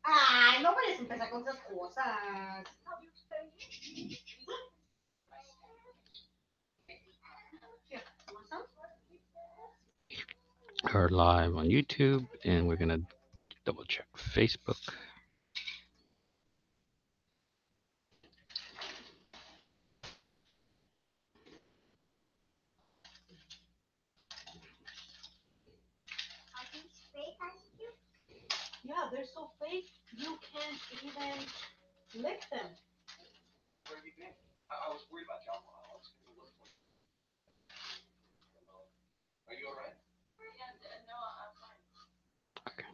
Ay, no vayas a empezar con esas cosas. Are live on YouTube, and we're gonna double check Facebook. Yeah, they're so fake, you can't even lick them. Where have you been? I was worried about you. I was going to look for you. Are you all right? Yeah, no, I'm fine. Okay.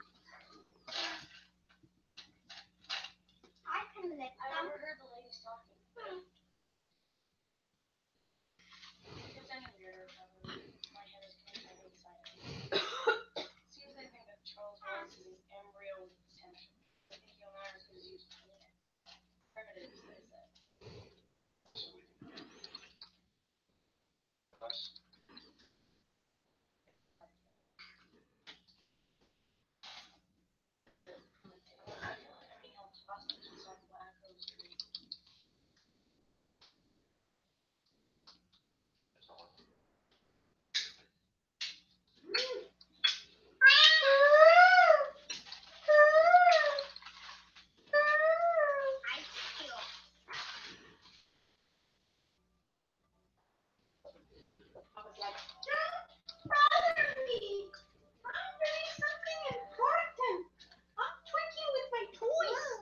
I can lick I them. overheard the ladies talking. If it's any weirder, my head is completely excited. Seems they think that Charles Ross is an embryo with potential. They think he'll not as good as used to be. Primitives, they say. Us. I was like, don't bother me. I'm doing something important. I'm twinking with my toys.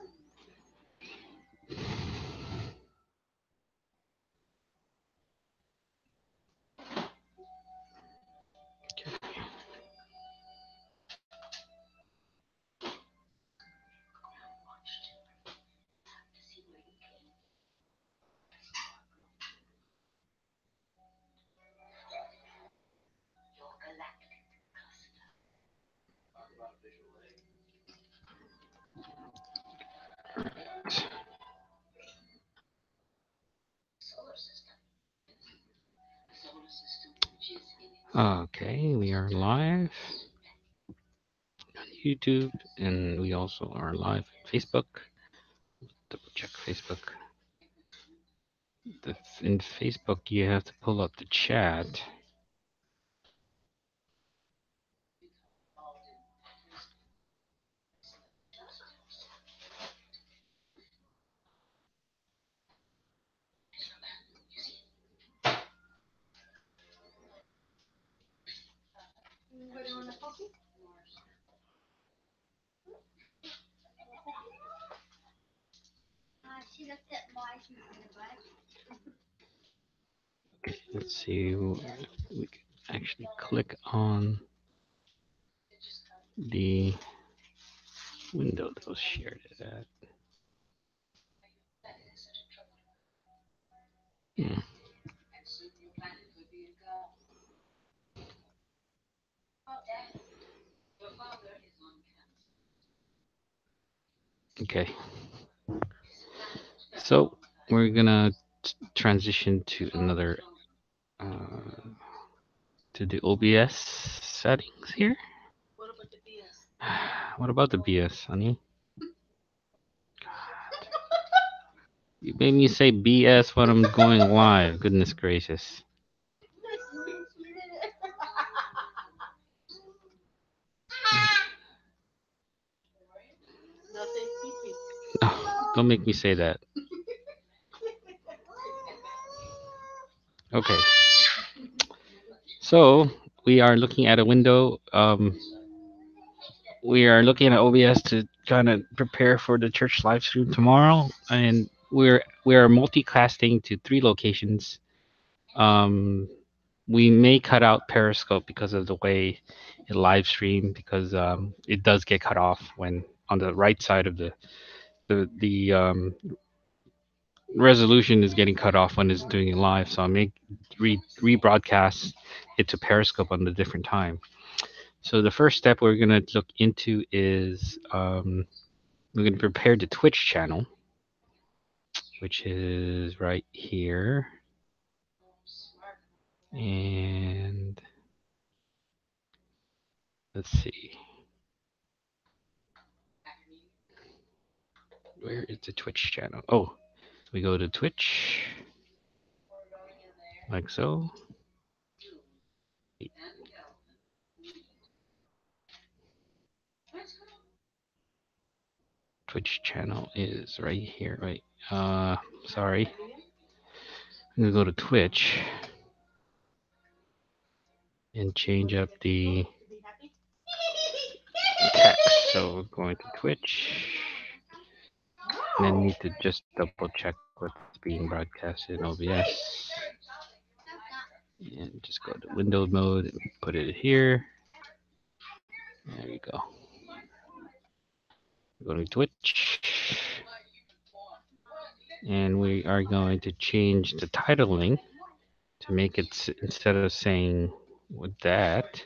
Okay, we are live on YouTube, and we also are live on Facebook. Double check Facebook. In Facebook, you have to pull up the chat. What do you want to coffee? She looked at my Let's see. We can actually click on the window that was shared it at. Hmm. Okay. So we're gonna transition to another to the OBS settings here. What about the BS? What about the BS, honey? You made me say BS when I'm going live. Goodness gracious. Oh, don't make me say that. Okay. So we are looking at a window. We are looking at OBS to kind of prepare for the church live stream tomorrow, and we are multicasting to 3 locations. We may cut out Periscope because of the way it live stream, because it does get cut off when on the right side of the resolution is getting cut off when it's doing it live. So I may rebroadcast it to Periscope on a different time. So the first step we're gonna look into is we're gonna prepare the Twitch channel, which is right here. And let's see. Where is the Twitch channel? Oh, we go to Twitch, like so. Twitch channel is right here, right? Sorry. I'm gonna go to Twitch and change up the text. So we're going to Twitch. And then need to just double check what's being broadcasted in OBS. And just go to window mode and put it here. There you go. Go to Twitch. And we are going to change the titling to make it, instead of saying with that,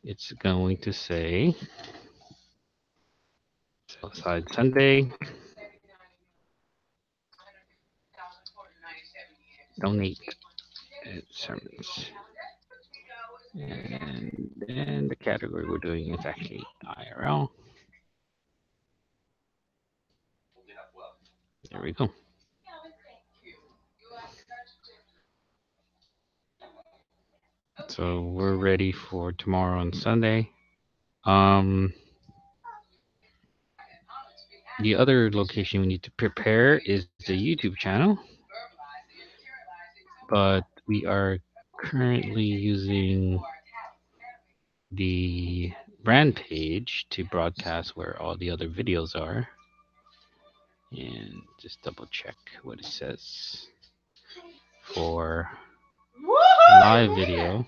it's going to say Southside Sunday. Donate sermons. And then the category we're doing is actually IRL. There we go. So we're ready for tomorrow and Sunday. The other location we need to prepare is the YouTube channel, but we are currently using the brand page to broadcast where all the other videos are. And just double check what it says for live video.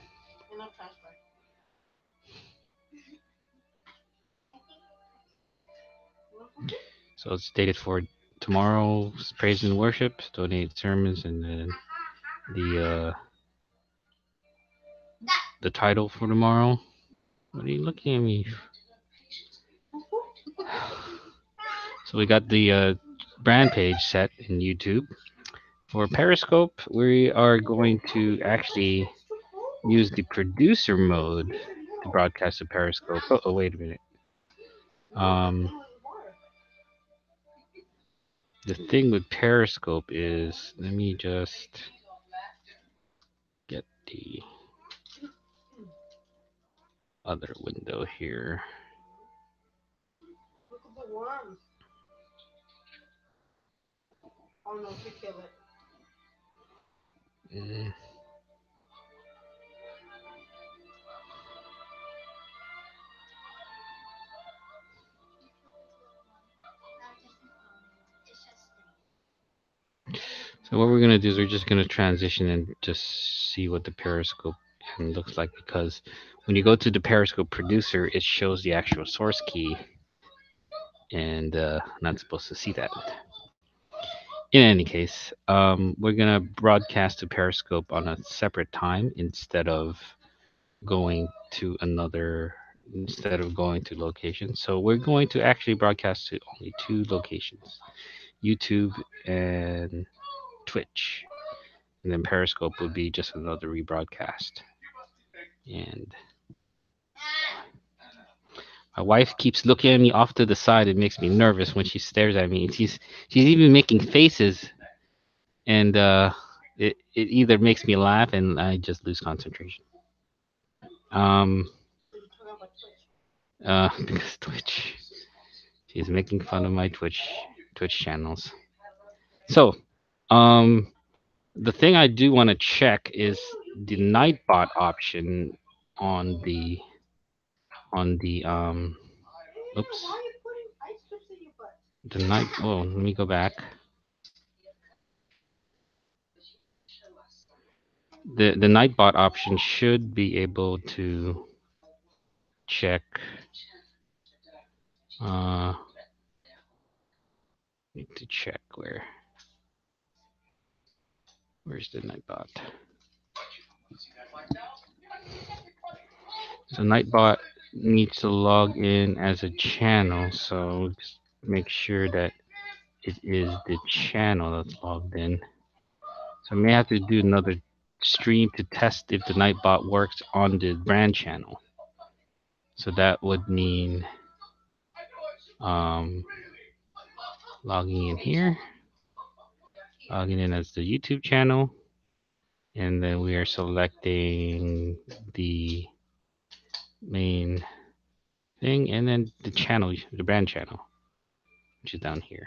So it's dated for tomorrow's praise and worship, donate sermons, and then the title for tomorrow. What are you looking at me? So we got the brand page set in YouTube. For Periscope, we are going to actually use the producer mode to broadcast to Periscope. Oh, wait a minute. The thing with Periscope is, let me just get the other window here. Look at the worms. Oh no, she killed it. So what we're going to do is we're just going to transition and just see what the Periscope looks like, because when you go to the Periscope producer, it shows the actual source key, and not supposed to see that. In any case, we're going to broadcast to Periscope on a separate time instead of going to locations. So we're going to actually broadcast to only 2 locations, YouTube and Twitch. And then Periscope would be just another rebroadcast. And my wife keeps looking at me off to the side. It makes me nervous when she stares at me. She's even making faces, and it either makes me laugh and I just lose concentration. Because Twitch, she's making fun of my Twitch channels. So, the thing I do want to check is the Nightbot option on the oops. The night. Oh, let me go back. The Nightbot option should be able to check. Need to check where's the Nightbot? So Nightbot needs to log in as a channel, so just make sure that it is the channel that's logged in. So I may have to do another stream to test if the Nightbot works on the brand channel. So that would mean logging in here, logging in as the YouTube channel, and then we are selecting the main thing, and then the channel, the brand channel, which is down here.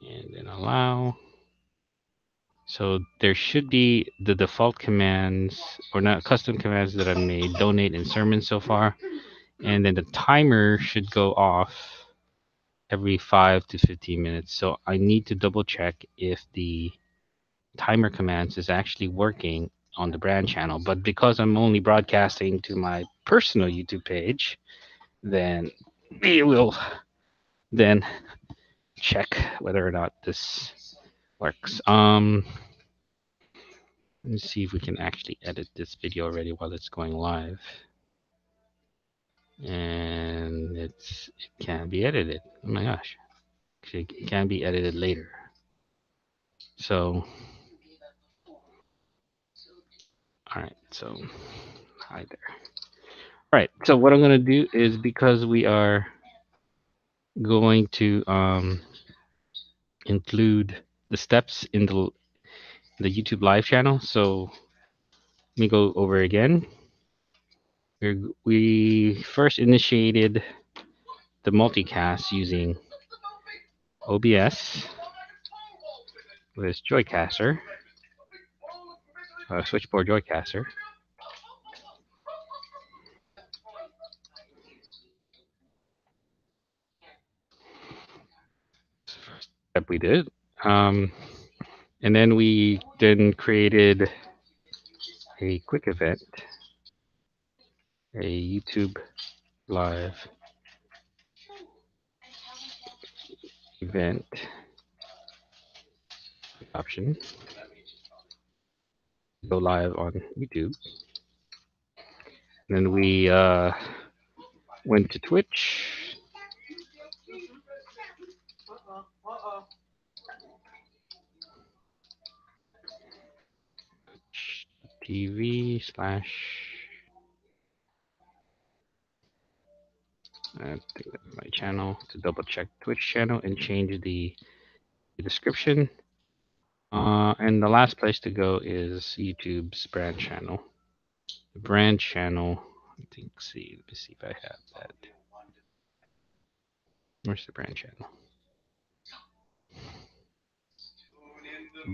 And then allow. So there should be the default commands, or not custom commands that I've made, donate and sermon so far. And then the timer should go off every 5 to 15 minutes. So I need to double check if the timer commands is actually working on the brand channel. But because I'm only broadcasting to my personal YouTube page, then we will then check whether or not this works. Let me see if we can actually edit this video already while it's going live. And it can be edited. Oh my gosh. It can be edited later. So, all right. So, hi there. All right. So what I'm going to do is, because we are going to include the steps in the YouTube live channel. So let me go over again. We first initiated the multicast using OBS with Joycaster, switchboard Joycaster. First step we did. And then we created a quick event, a YouTube live event option. Go live on YouTube. And then we went to Twitch. TV / I think that's my channel, to double check Twitch channel and change the description. And the last place to go is YouTube's brand channel. The brand channel, I think, let me see if I have that. Where's the brand channel?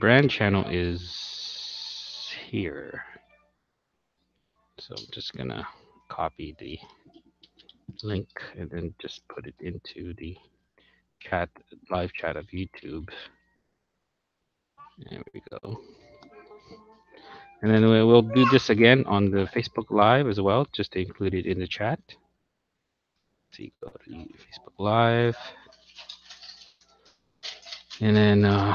Brand channel is here. So I'm just gonna copy the link and then just put it into the chat, live chat of YouTube. There we go. And then we'll do this again on the Facebook Live as well, just to include it in the chat. So you go to Facebook Live. And then, whoa.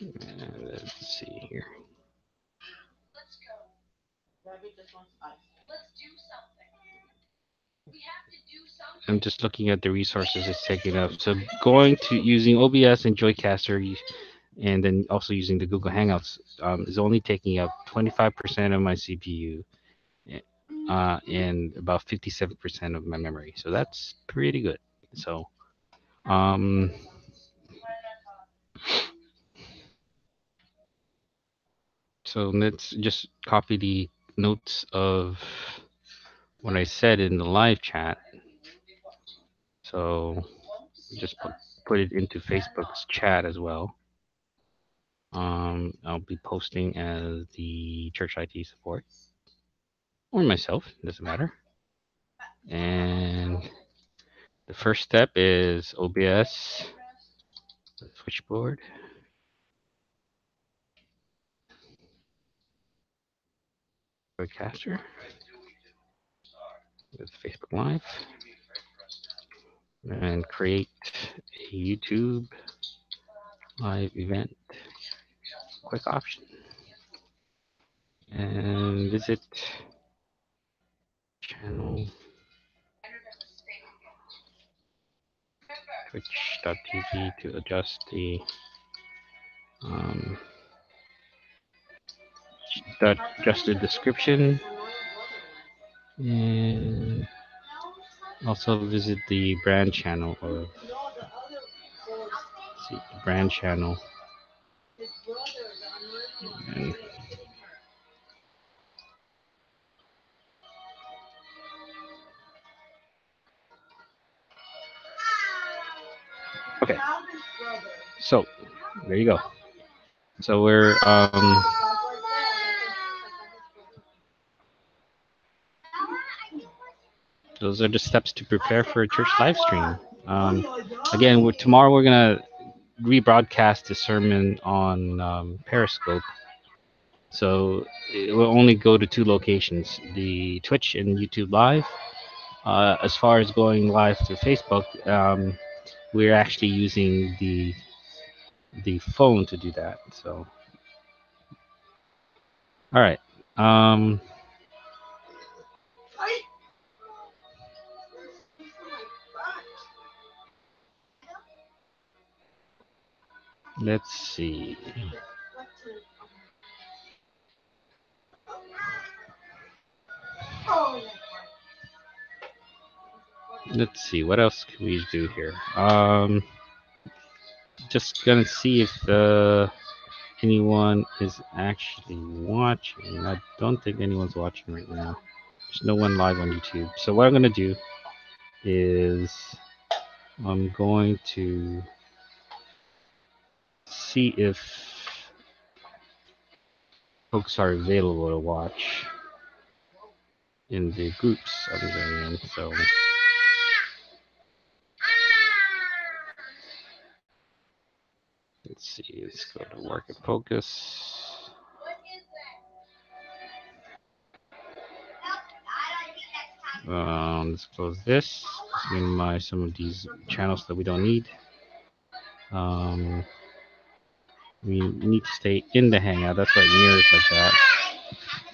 Let's see here. Let's go. Let's do something. We have to do something. I'm just looking at the resources it's taking up. So going to using OBS and Joycaster, and then also using the Google Hangouts, is only taking up 25% of my CPU, and about 57% of my memory. So that's pretty good. So, so let's just copy the notes of what I said in the live chat. So just put it into Facebook's chat as well. I'll be posting as the Church IT support, or myself, doesn't matter. And the first step is OBS, switchboard. Broadcaster with Facebook Live, and create a YouTube live event quick option, and visit channel. twitch.tv to adjust um, the description, and also visit the brand channel of see the brand channel. And okay, so there you go. So we're those are the steps to prepare for a church live stream. Again, tomorrow we're gonna rebroadcast the sermon on Periscope. So it will only go to two locations: the Twitch and YouTube Live. As far as going live to Facebook, we're actually using the phone to do that. So, all right. Let's see. Let's see. What else can we do here? Just gonna see if anyone is actually watching. I don't think anyone's watching right now. There's no one live on YouTube. So what I'm gonna do is I'm going to see if folks are available to watch in the groups I'm in. So let's see. Let's go to work and focus. Let's close this. Let's minimize some of these channels that we don't need. We need to stay in the hangout. That's why it mirrors like that.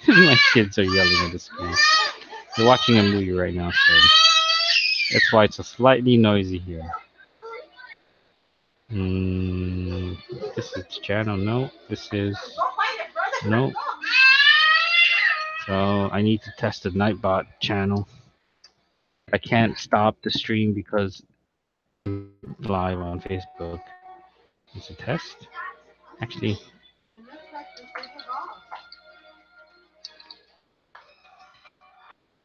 My kids are yelling at the screen. They're watching a movie right now, so that's why it's a slightly noisy here. This is the channel. No, this is no. So I need to test the Nightbot channel. I can't stop the stream because live on Facebook. It's a test. Actually,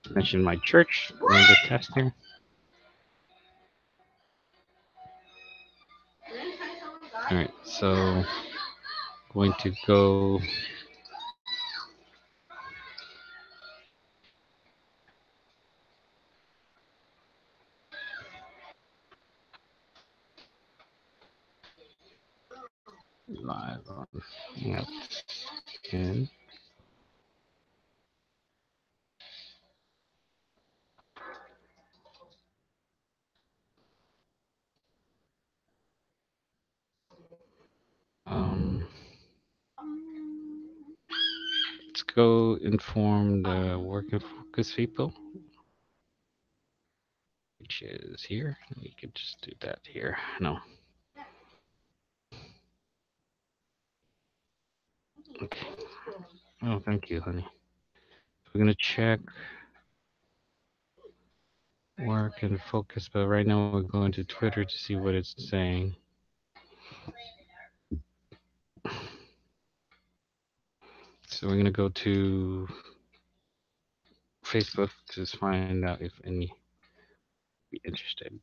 mention my church. I'm the tester. All right, so going to go. Live on Hangouts and let's go inform the work and focus people, which is here. We could just do that here. No. Okay. Oh, thank you, honey. We're gonna check work and focus, but right now we're going to Twitter to see what it's saying. So we're gonna go to Facebook to find out if any be interested.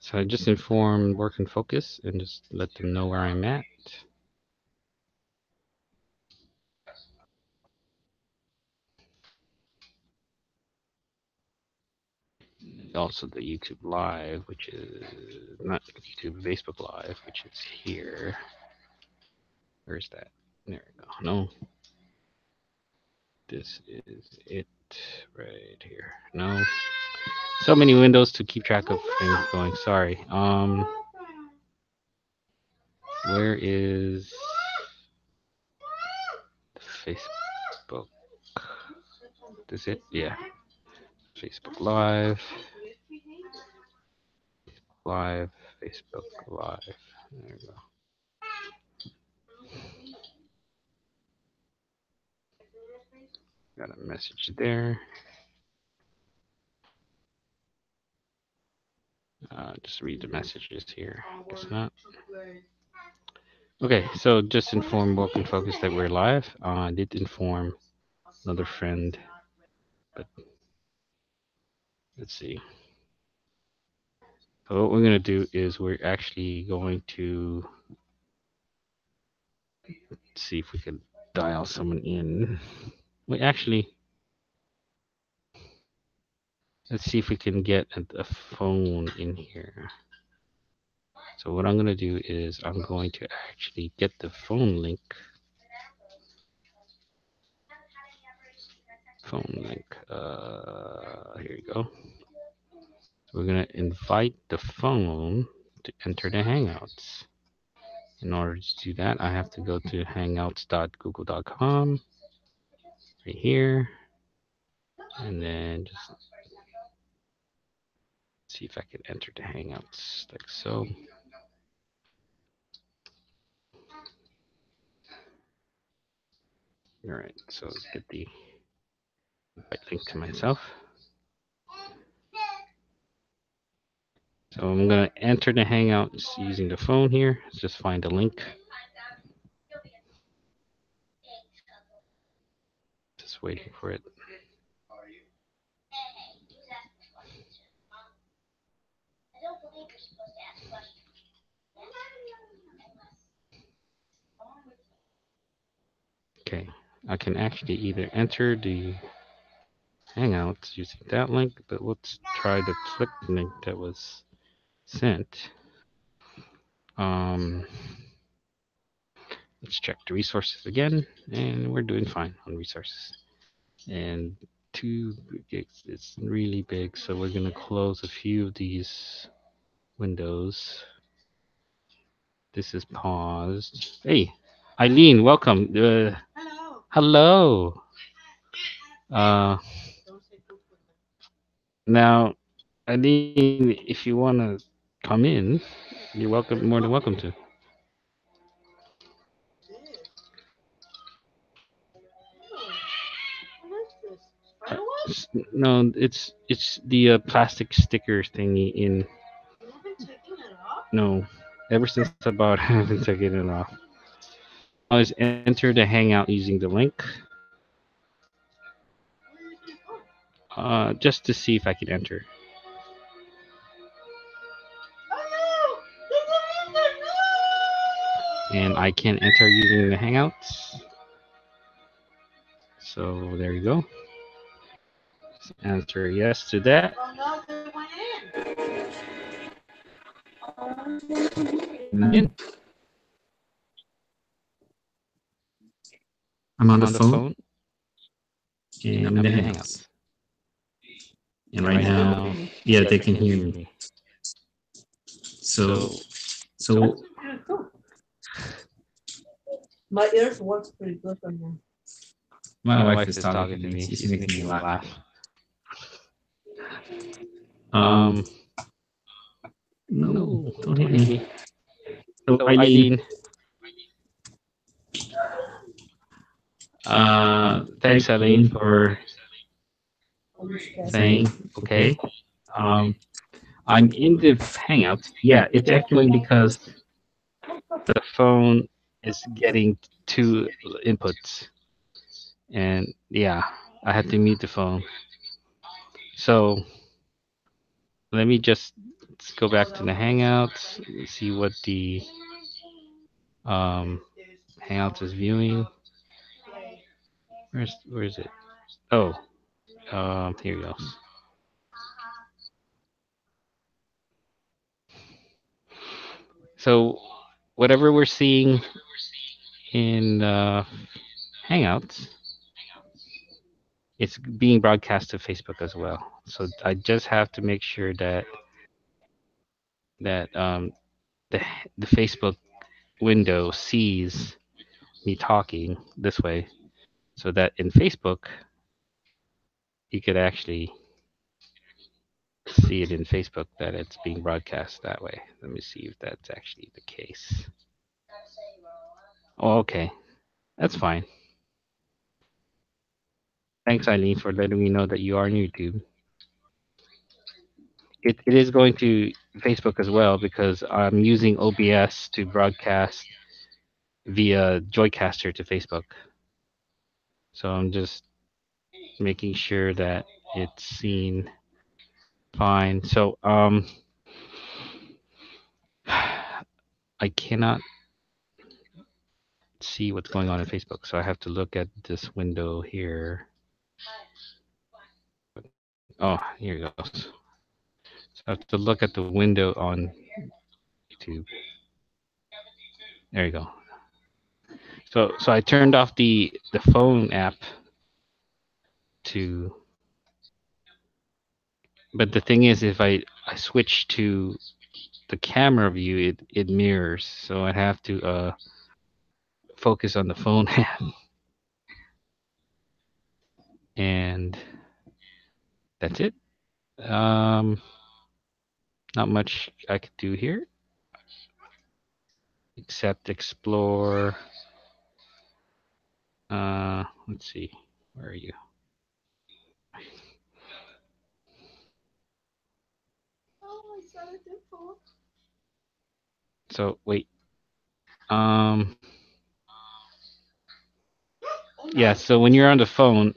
So I just inform work and focus and just let them know where I'm at. Also the YouTube Live, which is not YouTube, Facebook Live, which is here. Where's that? There we go. No. This is it right here. No. So many windows to keep track of things going. Sorry. Where is the Facebook? Is it? Yeah. Facebook Live. Live. Facebook Live. There we go. Got a message there. Just read the messages here. Guess not. Okay, so just inform Woke and Focus that we're live. I did inform another friend, but let's see. So what we're gonna do is we're actually going to see if we can dial someone in. Wait, actually, let's see if we can get a phone in here. So what I'm going to do is I'm going to actually get the phone link. Here you go. So we're going to invite the phone to enter the Hangouts. In order to do that, I have to go to hangouts.google.com right here. And then just see if I can enter the Hangouts like so. All right, so let's get the invite link to myself. So I'm going to enter the Hangouts using the phone here. Let's just find a link. Just waiting for it. Okay, I can actually either enter the Hangouts using that link, but let's try the click link that was sent. Let's check the resources again, and we're doing fine on resources. And 2 gigs, it's really big, so we're gonna close a few of these windows. This is paused. Hey, Eileen, welcome. Hello. Now, Eileen, if you want to come in, you're welcome, more than welcome to. No, it's the plastic sticker thingy in. No, ever since I bought, I haven't taken it off. I was enter the Hangout using the link. Just to see if I can enter. And I can enter using the Hangouts. So there you go. Let's answer yes to that. In. I'm on the phone. And I'm in the Hangouts. And right now, yeah, they can hear me. So my ears works pretty good right now. My wife is talking to me. She's making me laugh. No, don't hit me. So Eileen, thanks Eileen for saying okay. I'm in the Hangouts. Yeah, it's actually because the phone is getting 2 inputs, and yeah, I had to mute the phone. So let me just Let's go back to the Hangouts. See what the Hangouts is viewing. Where is it? Oh, here it goes. So whatever we're seeing in Hangouts, it's being broadcast to Facebook as well. So I just have to make sure that the Facebook window sees me talking this way, so that in Facebook you could actually see it in Facebook that it's being broadcast that way. Let me see if that's actually the case. Oh, okay, that's fine. Thanks, Eileen, for letting me know that you are on YouTube. It is going to Facebook as well because I'm using OBS to broadcast via Joycaster to Facebook. So I'm just making sure that it's seen fine. So I cannot see what's going on in Facebook, so I have to look at this window here. Oh, here it goes. So I have to look at the window on YouTube. There you go. So I turned off the phone app to, but the thing is, if I switch to the camera view, it mirrors. So I have to focus on the phone app. And that's it. Not much I could do here except explore. Let's see. Where are you? So wait. Yeah, so when you're on the phone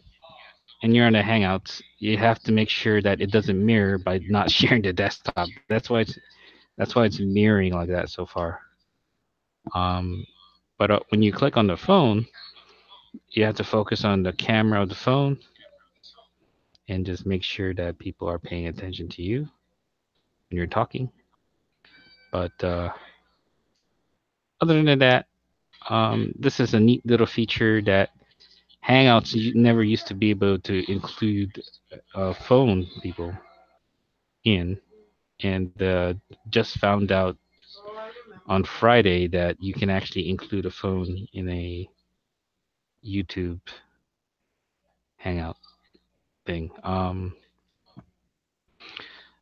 and you're on the Hangouts, you have to make sure that it doesn't mirror by not sharing the desktop. That's why it's mirroring like that so far. But when you click on the phone, you have to focus on the camera of the phone and just make sure that people are paying attention to you when you're talking. But other than that, this is a neat little feature that Hangouts never used to be able to include phone people in, and just found out on Friday that you can actually include a phone in a YouTube Hangout thing.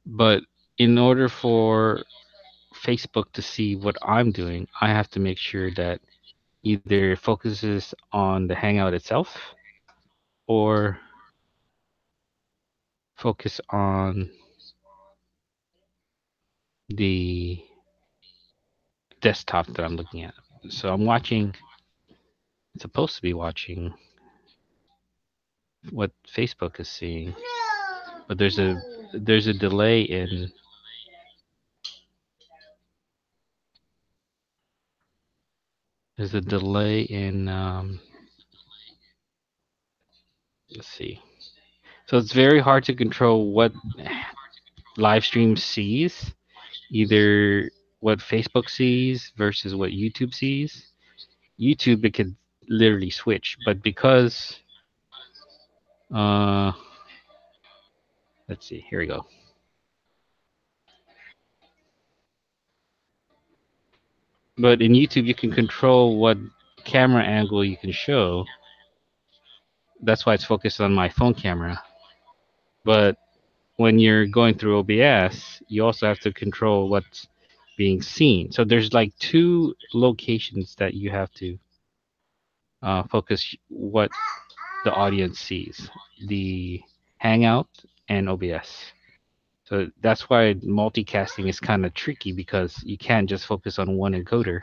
But in order for Facebook to see what I'm doing, I have to make sure that either it focuses on the Hangout itself or focus on the desktop that I'm looking at. So I'm supposed to be watching what Facebook is seeing, but there's a delay in let's see. So it's very hard to control what live stream sees, either what Facebook sees versus what YouTube sees. YouTube, it could literally switch, but because let's see, here we go. But in YouTube, you can control what camera angle you can show. That's why it's focused on my phone camera. But when you're going through OBS, you also have to control what's being seen. So there's like two locations that you have to focus what the audience sees: the Hangout and OBS. So that's why multicasting is kind of tricky, because you can't just focus on one encoder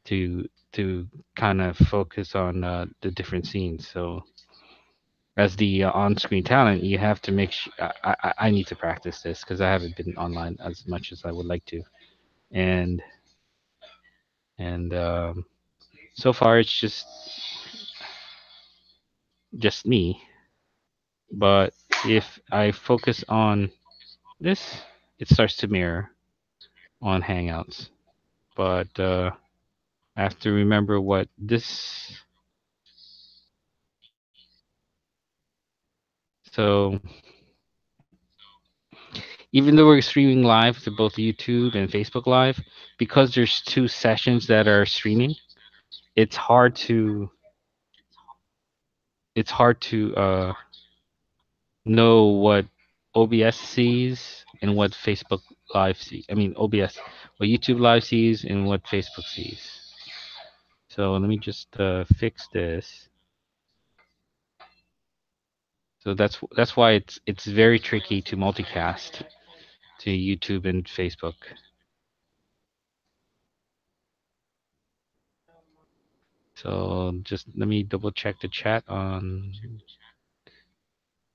to kind of focus on the different scenes. So as the on-screen talent, you have to make sure. I need to practice this because I haven't been online as much as I would like to, and and so far it's just me. But if I focus on this, it starts to mirror on Hangouts. But I have to remember what this. So even though we're streaming live to both YouTube and Facebook Live, because there's two sessions that are streaming, it's hard to know what OBS sees and what Facebook Live sees. I mean OBS, what YouTube Live sees and what Facebook sees. So let me just fix this. So that's why it's very tricky to multicast to YouTube and Facebook. So just let me double check the chat on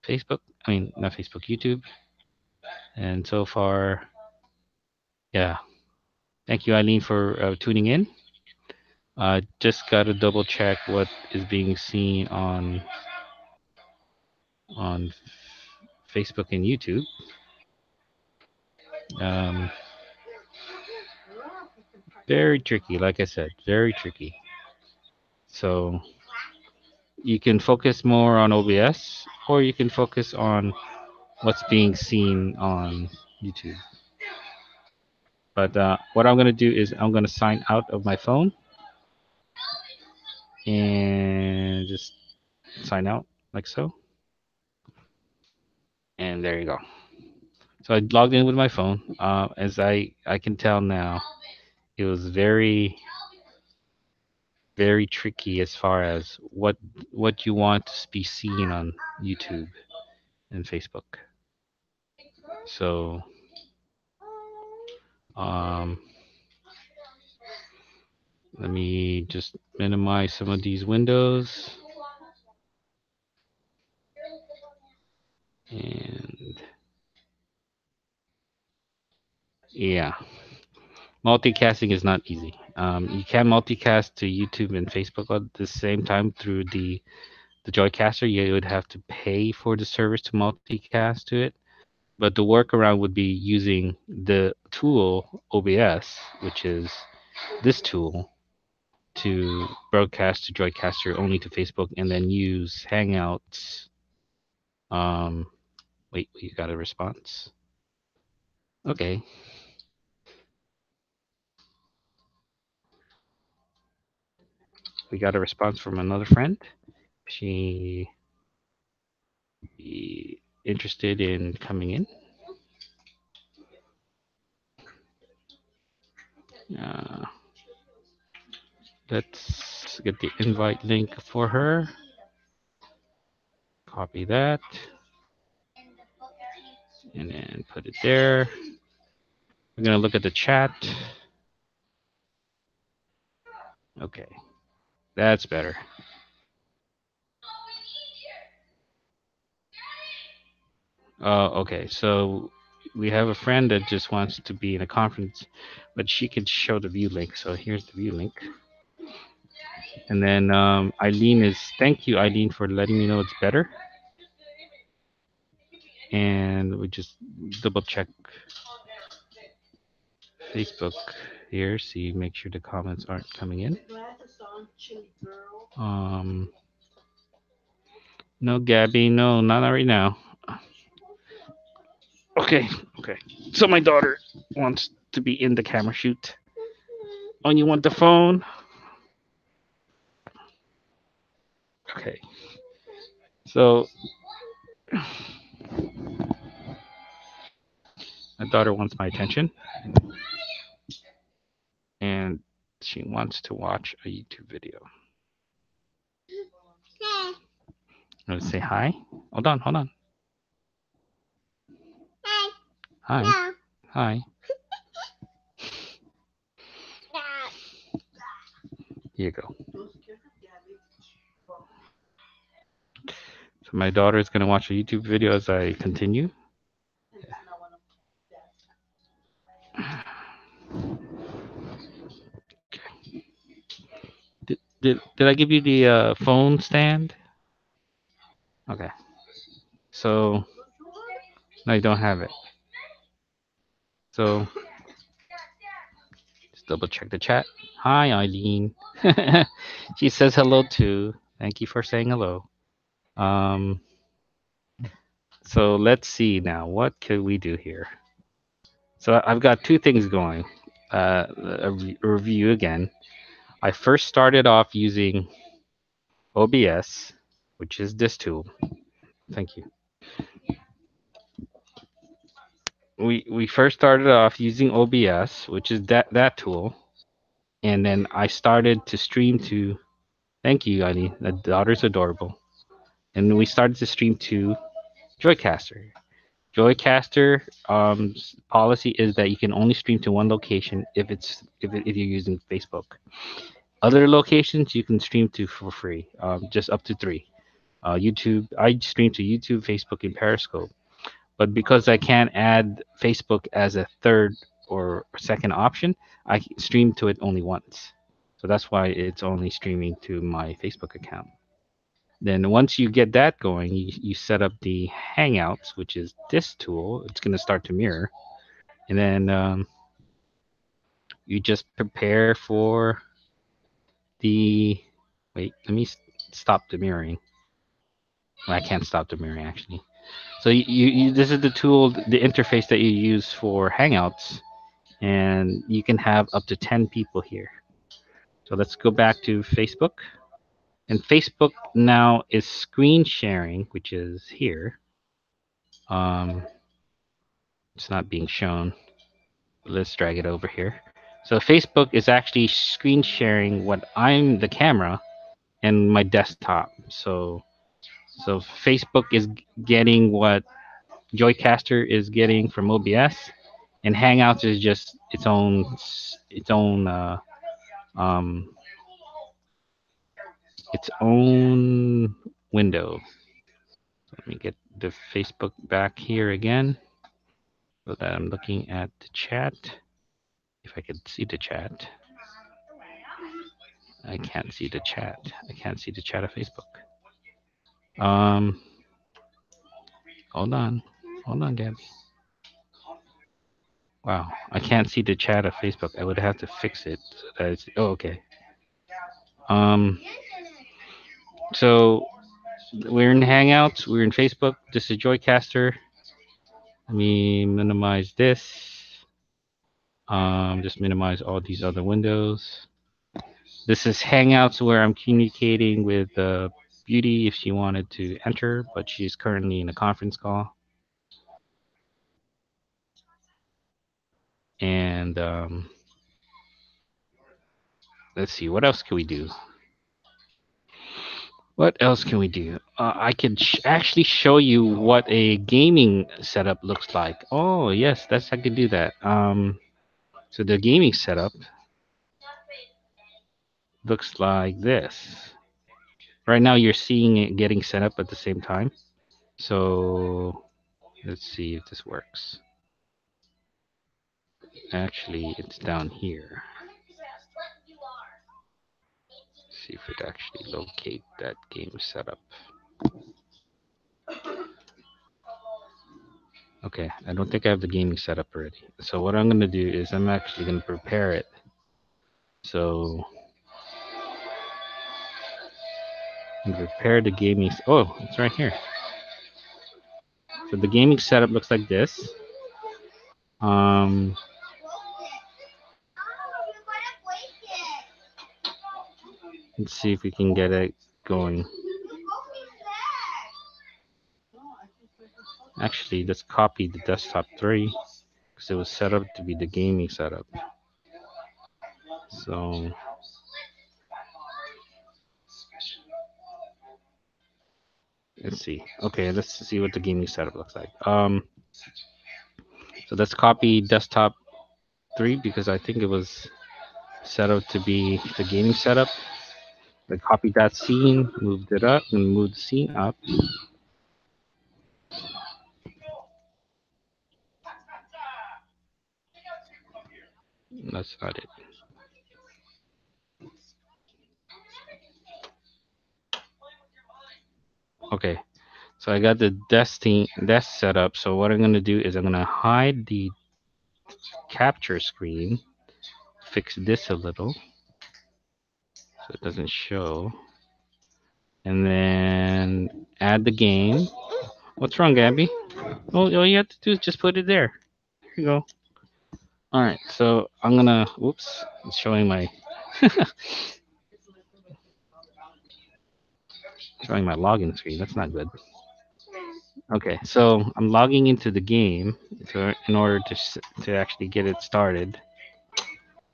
Facebook. I mean, not Facebook, YouTube. And so far, yeah. Thank you, Eileen, for tuning in. Just got to double check what is being seen on Facebook and YouTube. Very tricky, like I said, very tricky. So you can focus more on OBS, or you can focus on what's being seen on YouTube. But what I'm going to do is I'm going to sign out of my phone and just sign out like so. And there you go. So I logged in with my phone. As I can tell now, it was very, very tricky as far as what you want to be seen on YouTube and Facebook. So let me just minimize some of these windows. And yeah, multicasting is not easy. You can multicast to YouTube and Facebook at the same time through the Joycaster. You would have to pay for the service to multicast to it. But the workaround would be using the tool OBS, which is this tool, to broadcast to Joycaster only to Facebook, and then use Hangouts. Wait, you got a response? Okay. We got a response from another friend. She interested in coming in. Let's get the invite link for her. Copy that. And then put it there. We're going to look at the chat. Okay. That's better. Okay. So we have a friend that just wants to be in a conference, but she can show the view link. So here's the view link. And then Eileen is, thank you, Eileen, for letting me know it's better. And we just double check Facebook here, see, make sure the comments aren't coming in. No, Gabby, no, not right now. Okay. So my daughter wants to be in the camera shoot. Oh, you want the phone? Okay. So my daughter wants my attention, and she wants to watch a YouTube video. Let's say hi. Hold on. Hi. No. Hi. Here you go. So my daughter is going to watch a YouTube video as I continue. Did I give you the phone stand? Okay. So no, you don't have it. So just double check the chat. Hi, Eileen. She says hello too. Thank you for saying hello. So let's see now. What can we do here? So I've got two things going. A review again. I first started off using OBS, which is this tool. Thank you. We first started off using OBS, which is that tool, and then I started to stream to. Thank you, Eileen. The daughter's adorable. And we started to stream to Joycaster. Joycaster policy is that you can only stream to one location if you're using Facebook. Other locations you can stream to for free, just up to 3. YouTube, I stream to YouTube, Facebook, and Periscope. But because I can't add Facebook as a third or second option, I stream to it only once. So that's why it's only streaming to my Facebook account. Then once you get that going, you set up the Hangouts, which is this tool. It's going to start to mirror. And then you just prepare for the... Wait, let me stop the mirroring. Well, I can't stop the mirroring, actually. So this is the tool, the interface that you use for Hangouts. And you can have up to 10 people here. So let's go back to Facebook. And Facebook now is screen sharing, which is here. It's not being shown. Let's drag it over here. So Facebook is actually screen sharing what I'm the camera and my desktop. So Facebook is getting what Joycaster is getting from OBS, and Hangouts is just its own window. Let me get the Facebook back here again so that I'm looking at the chat. If I could see the chat. I can't see the chat. I can't see the chat of Facebook. Hold on. Hold on, Gabby. Wow, I can't see the chat of Facebook. I would have to fix it. So that it's, oh, okay. So we're in Hangouts. We're in Facebook. This is Joycaster. Let me minimize this. Just minimize all these other windows. This is Hangouts where I'm communicating with Beauty if she wanted to enter, but she's currently in a conference call. And let's see, what else can we do? What else can we do? I can actually show you what a gaming setup looks like. Oh, yes, I can do that. So the gaming setup looks like this. Right now you're seeing it getting set up at the same time. So let's see if this works. Actually, it's down here. See if it actually locate that game setup. Okay, I don't think I have the gaming setup already. So what I'm going to do is I'm actually going to prepare it. So I'm going to prepare the gaming. Oh, it's right here. So the gaming setup looks like this. Let's see if we can get it going. Actually, let's copy the desktop 3 because it was set up to be the gaming setup. So let's see. Okay, let's see what the gaming setup looks like. So let's copy desktop 3 because I think it was set up to be the gaming setup. I copied that scene, moved it up, and moved the scene up. That's not it. Okay, so I got the desk set up. So what I'm gonna do is I'm gonna hide the capture screen, fix this a little so it doesn't show, and then add the game. What's wrong, Gabby? Oh, all you have to do is just put it there. Here you go. All right, so I'm gonna. Whoops, it's showing my showing my login screen. That's not good. Okay, so I'm logging into the game in order to actually get it started.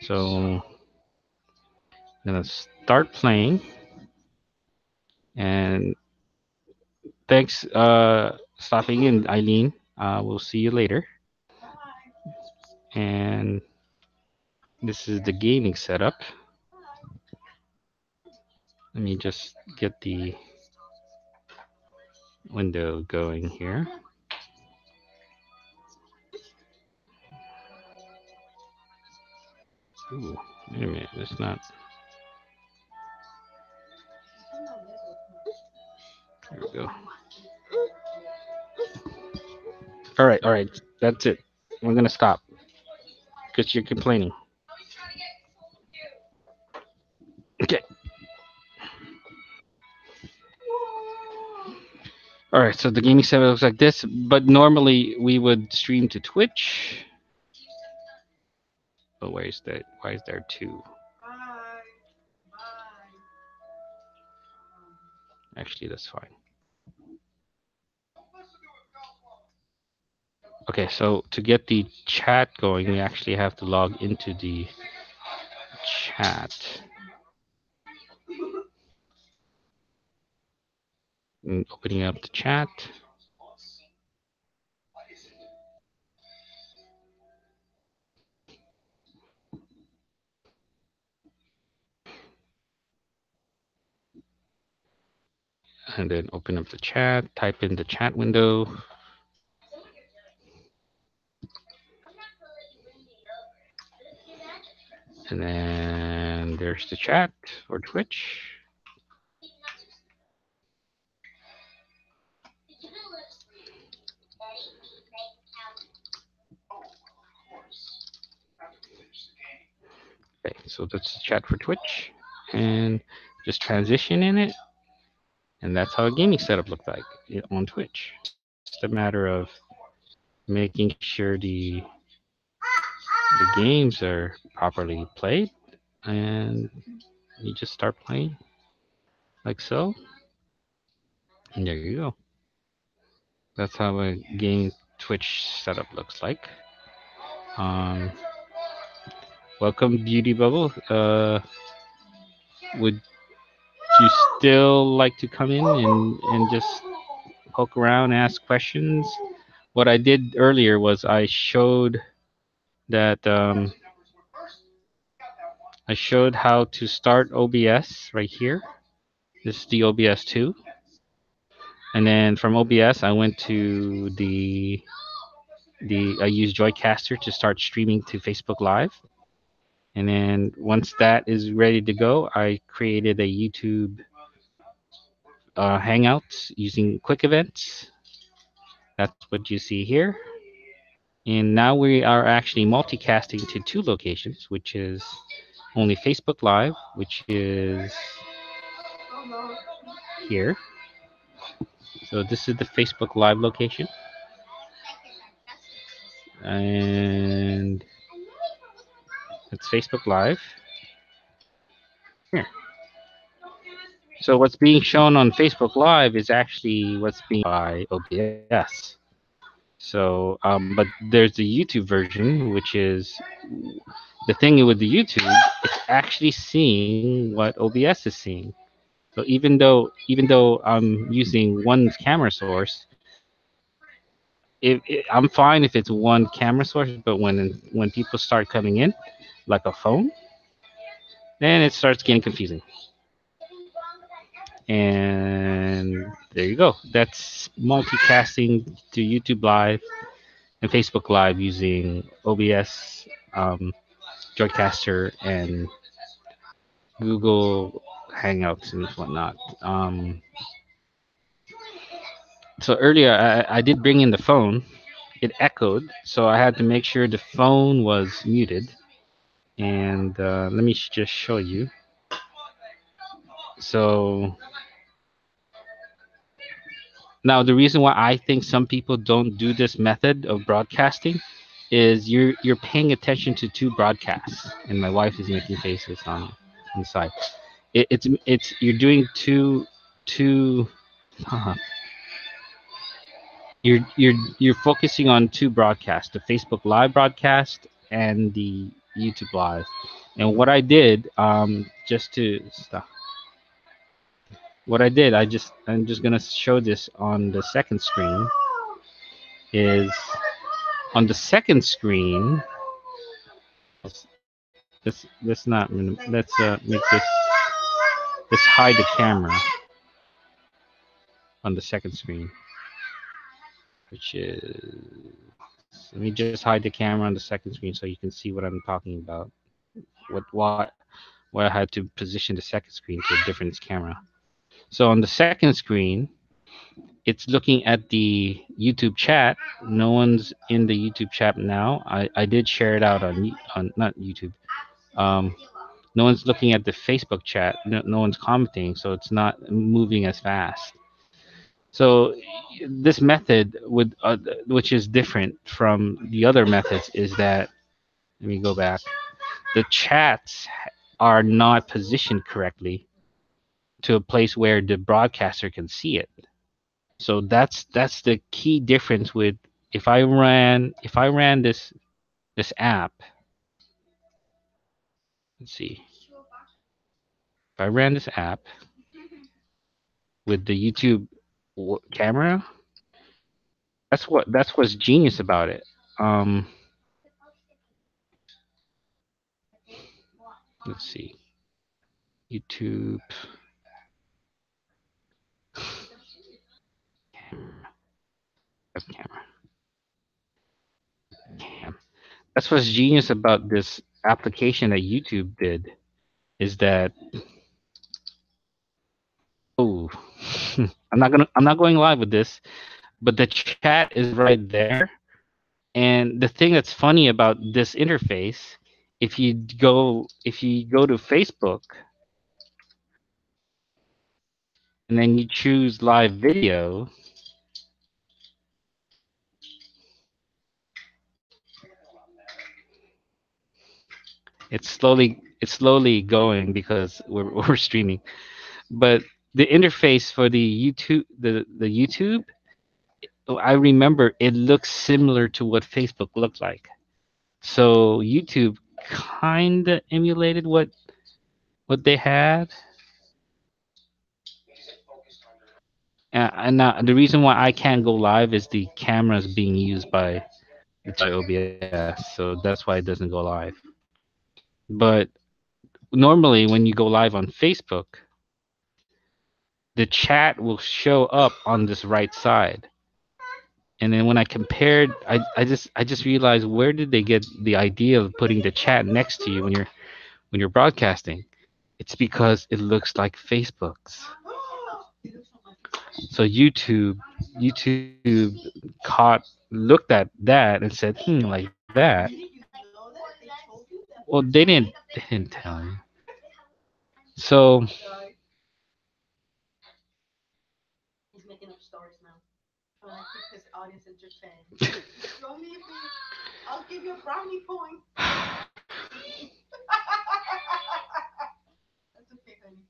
So I'm gonna start playing, and thanks stopping in, Eileen. We'll see you later. And this is the gaming setup. Let me just get the window going here. Ooh, wait a minute, that's not. There we go. All right, that's it. We're gonna stop because you're complaining. Okay. All right, so the gaming setup looks like this, but normally we would stream to Twitch. But why is there two? Actually, that's fine. Okay, so to get the chat going, we actually have to log into the chat. And opening up the chat. And then open up the chat, type in the chat window. And then there's the chat for Twitch. Okay, so that's the chat for Twitch. And just transition in it. And that's how a gaming setup looks like on Twitch. It's a matter of making sure the games are properly played, and you just start playing like so, and there you go. That's how a game Twitch setup looks like. Welcome, Beauty Bubble. Would you still like to come in and just poke around, ask questions? What I did earlier was I showed that I showed how to start OBS right here. This is the OBS 2. And then from OBS, I went to I used Joycaster to start streaming to Facebook Live. And then once that is ready to go, I created a YouTube Hangouts using Quick Events. That's what you see here. And now we are actually multicasting to 2 locations, which is only Facebook Live, which is here. So this is the Facebook Live location. And it's Facebook Live. Here. So what's being shown on Facebook Live is actually what's being by OBS. So, but there's the YouTube version, which is the thing with the YouTube. It's actually seeing what OBS is seeing. So even though I'm using one camera source, I'm fine if it's one camera source. But when people start coming in, like a phone, then it starts getting confusing. And there you go. That's multicasting to YouTube Live and Facebook Live using OBS Joycaster and Google Hangouts and whatnot. So earlier I did bring in the phone. It echoed, so I had to make sure the phone was muted. And let me just show you. So now the reason why I think some people don't do this method of broadcasting is you're paying attention to two broadcasts, and my wife is making faces on the side. It's you're doing two you're focusing on two broadcasts, the Facebook Live broadcast and the YouTube Live. And what I did, just to stop, what I did, I'm just gonna show this on the second screen. Is on the second screen. Let's not let's make this, let's hide the camera on the second screen, which is, let me just hide the camera on the second screen so you can see what I'm talking about. Why I had to position the second screen to a different camera. So on the second screen, it's looking at the YouTube chat. No one's in the YouTube chat now. I did share it out on not YouTube. No one's looking at the Facebook chat. No one's commenting, so it's not moving as fast. So this method would, which is different from the other methods, is that, let me go back. The chats are not positioned correctly to a place where the broadcaster can see it. So that's the key difference with, if I ran this app. Let's see. If I ran this app with the YouTube camera, that's what's genius about it. Let's see. YouTube camera. That's what's genius about this application that YouTube did, is that, oh, I'm not going live with this, but the chat is right there. And the thing that's funny about this interface, if you go to Facebook and then you choose live video, it's slowly going because we're streaming. But the interface for the YouTube, I remember it looks similar to what Facebook looked like. So YouTube kind of emulated what they had. And now the reason why I can't go live is the camera is being used by OBS, so that's why it doesn't go live. But normally when you go live on Facebook, the chat will show up on this right side. And then when I compared, I just realized, where did they get the idea of putting the chat next to you when you're broadcasting? It's because it looks like Facebook's. So YouTube looked at that and said, like that. Well, they didn't tell you. So He's making up stories now. Trying to keep his audience entertained. Show me if I'll give you a brownie point. That's okay, honey.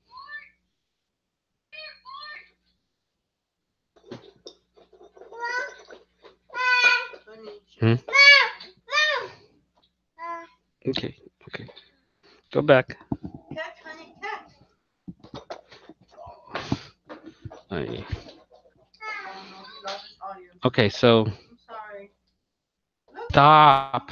Okay. Go back. Cat, honey, cat. Okay, so I'm sorry. stop.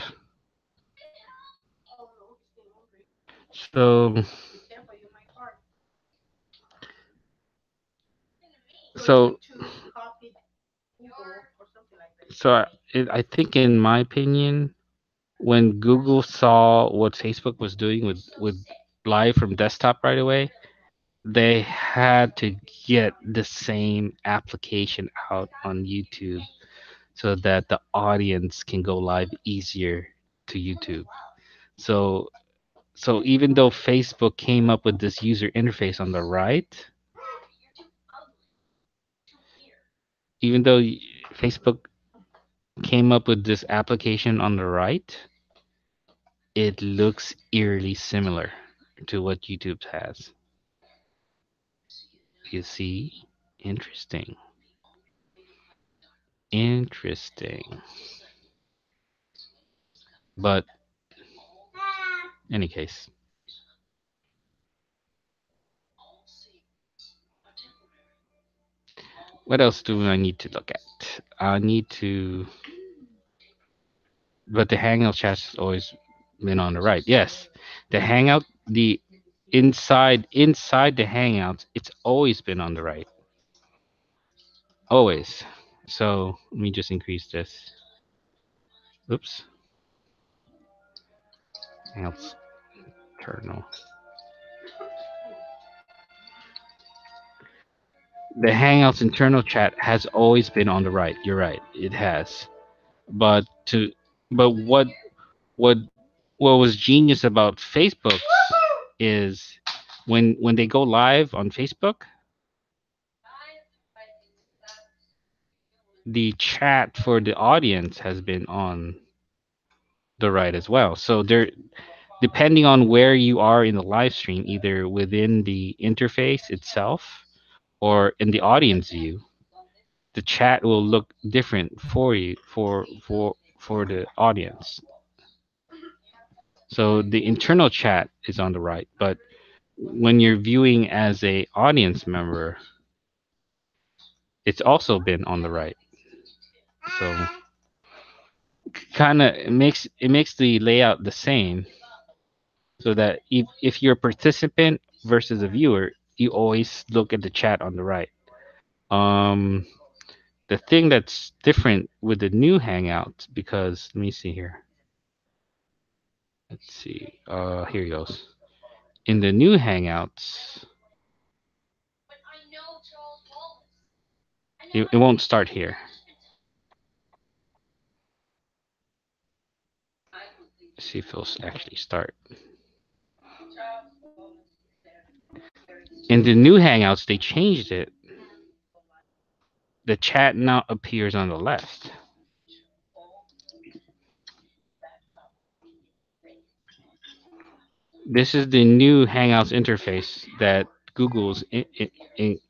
So I think, in my opinion, when Google saw what Facebook was doing with live from desktop right away, they had to get the same application out on YouTube so that the audience can go live easier to YouTube. So so even though Facebook came up with this user interface on the right, even though Facebook came up with this application on the right, it looks eerily similar to what YouTube has. You see? Interesting. Interesting. But any case, what else do I need to look at? I need to, but the Hangout chat has always been on the right. Yes, the Hangout, the inside the Hangouts, it's always been on the right. Always. So let me just increase this. Oops. Hangouts internal. The Hangouts internal chat has always been on the right. You're right. It has. But to but what what was genius about Facebook is when they go live on Facebook, the chat for the audience has been on the right as well. So there, depending on where you are in the live stream, either within the interface itself or in the audience view, the chat will look different for you for the audience. So the internal chat is on the right, but when you're viewing as a audience member, it's also been on the right. So kind of it makes the layout the same, so that if you're a participant versus a viewer, you always look at the chat on the right. Um, the thing that's different with the new Hangouts, because let me see here. Let's see. Here it goes. In the new Hangouts, it won't start here. Let's see if it'll actually start. In the new Hangouts, they changed it. The chat now appears on the left. This is the new Hangouts interface that Google's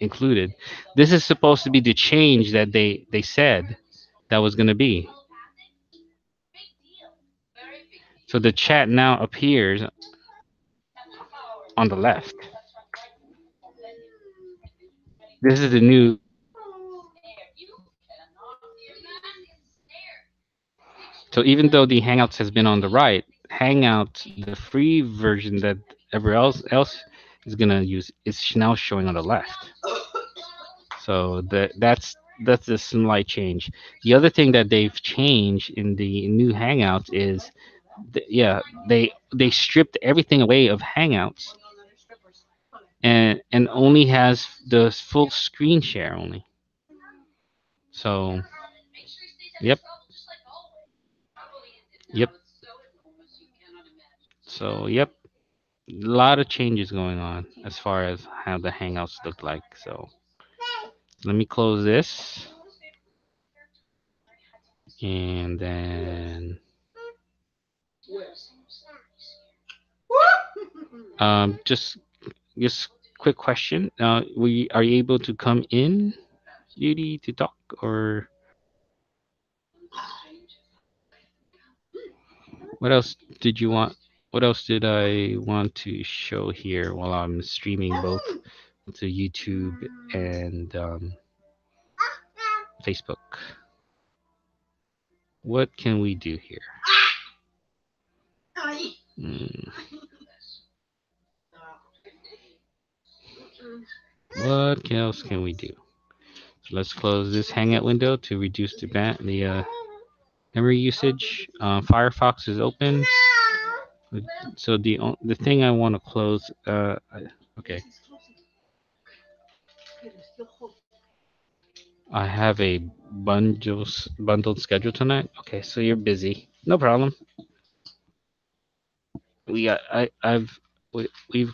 included. This is supposed to be the change that they said that was going to be. So the chat now appears on the left. This is the new. So even though the Hangouts has been on the right, Hangouts, the free version that everyone else is gonna use, is now showing on the left. So that's a slight change. The other thing that they've changed in the new Hangouts is, they stripped everything away of Hangouts and only has the full screen share only. So, yep. Yep. So, yep. A lot of changes going on as far as how the Hangouts look like. So, let me close this. And then, just quick question. Are you able to come in, Judy, to talk, or what else did you want? What else did I want to show here while I'm streaming both to YouTube and Facebook? What can we do here? What else can we do? So let's close this Hangout window to reduce the memory usage. Firefox is open. So the thing I want to close. Okay. I have a bundled schedule tonight. Okay, so you're busy. No problem. We've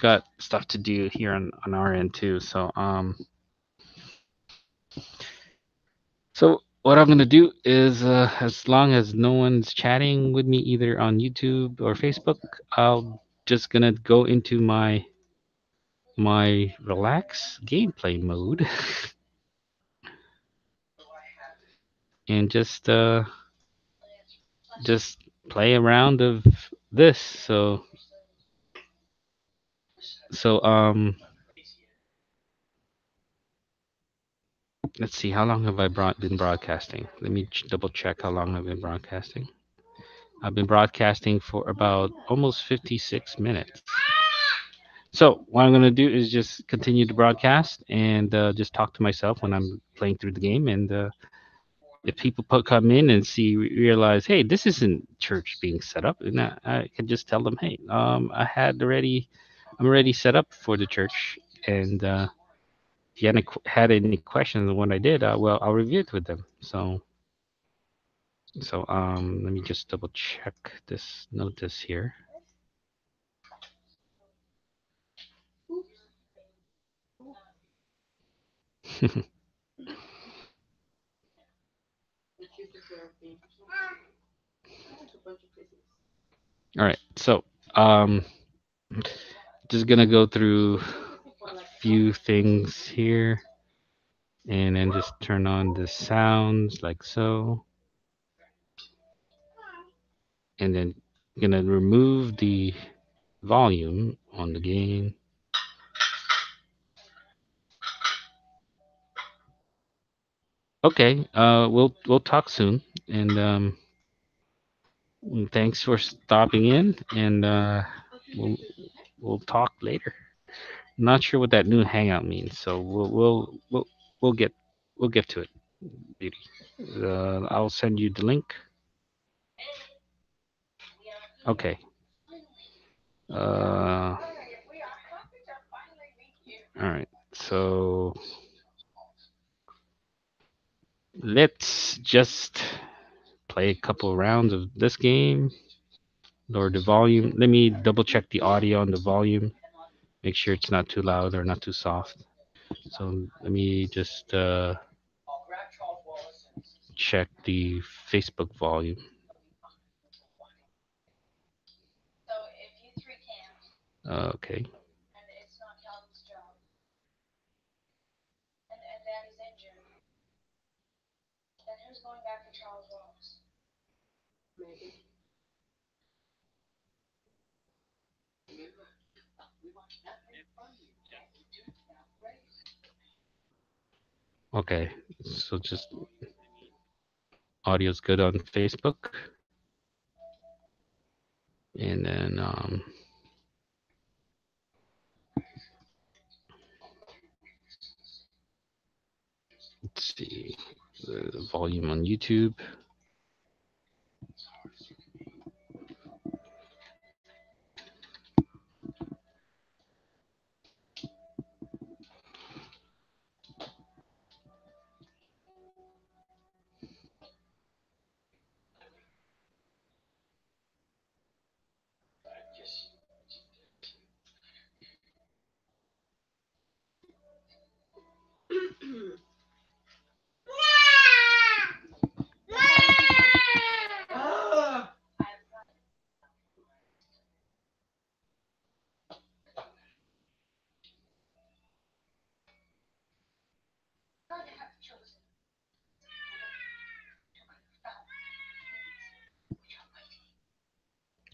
got stuff to do here on our end too. So what I'm gonna do is, as long as no one's chatting with me either on YouTube or Facebook, I'll just gonna go into my relax gameplay mode and just play a round of this. So let's see, how long have I been broadcasting? Let me double check how long I've been broadcasting. I've been broadcasting for about almost 56 minutes. So what I'm gonna do is just continue to broadcast and just talk to myself when I'm playing through the game. And if people come in and realize, hey, this isn't church being set up, and I can just tell them, hey, I'm already set up for the church, and if you had any questions on what I did, well, I'll review it with them. So let me just double check this notice here. All right, so just gonna go through a few things here, and then just turn on the sounds like so, and then gonna remove the volume on the game. Okay, we'll talk soon, and thanks for stopping in, and we'll we'll talk later. Not sure what that new hangout means, so we'll get to it, beauty. I'll send you the link. Okay. All right. So let's just play a couple rounds of this game. Lower the volume. Let me double check the audio and the volume. Make sure it's not too loud or not too soft. So let me just check the Facebook volume. Okay. Okay, so just audio's good on Facebook, and then let's see the volume on YouTube.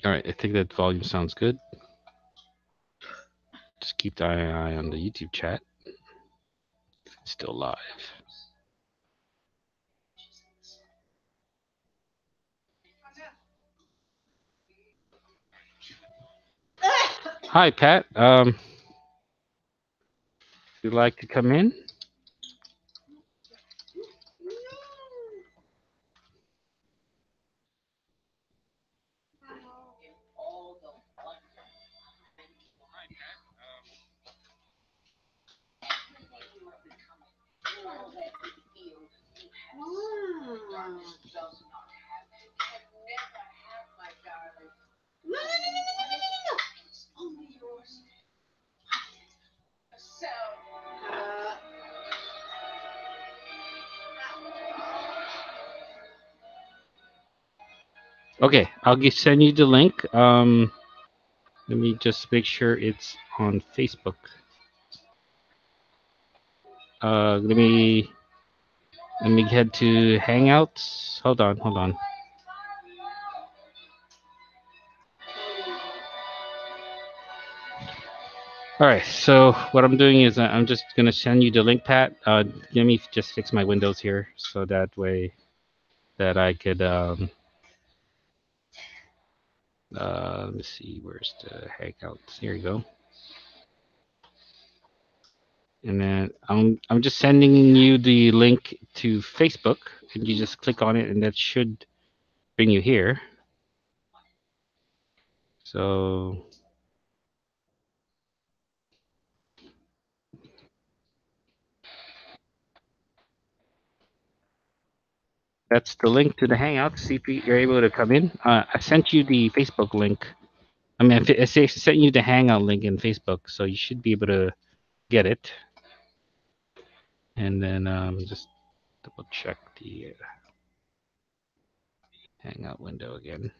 All right, I think that volume sounds good. Just keep an eye on the YouTube chat. It's still live. Hi, Pat. You'd like to come in? Okay, send you the link. Let me just make sure it's on Facebook. Let me head to Hangouts. Hold on, hold on. All right, so what I'm doing is I'm just gonna send you the link, Pat. Let me just fix my windows here, so that way that I could let me see, where's the Hangouts? Here you go. And then I'm just sending you the link to Facebook, and you just click on it, and that should bring you here. So that's the link to the Hangout. See if you're able to come in. I sent you the Facebook link. I mean, I sent you the Hangout link in Facebook, so you should be able to get it. And then just double check the Hangout window again.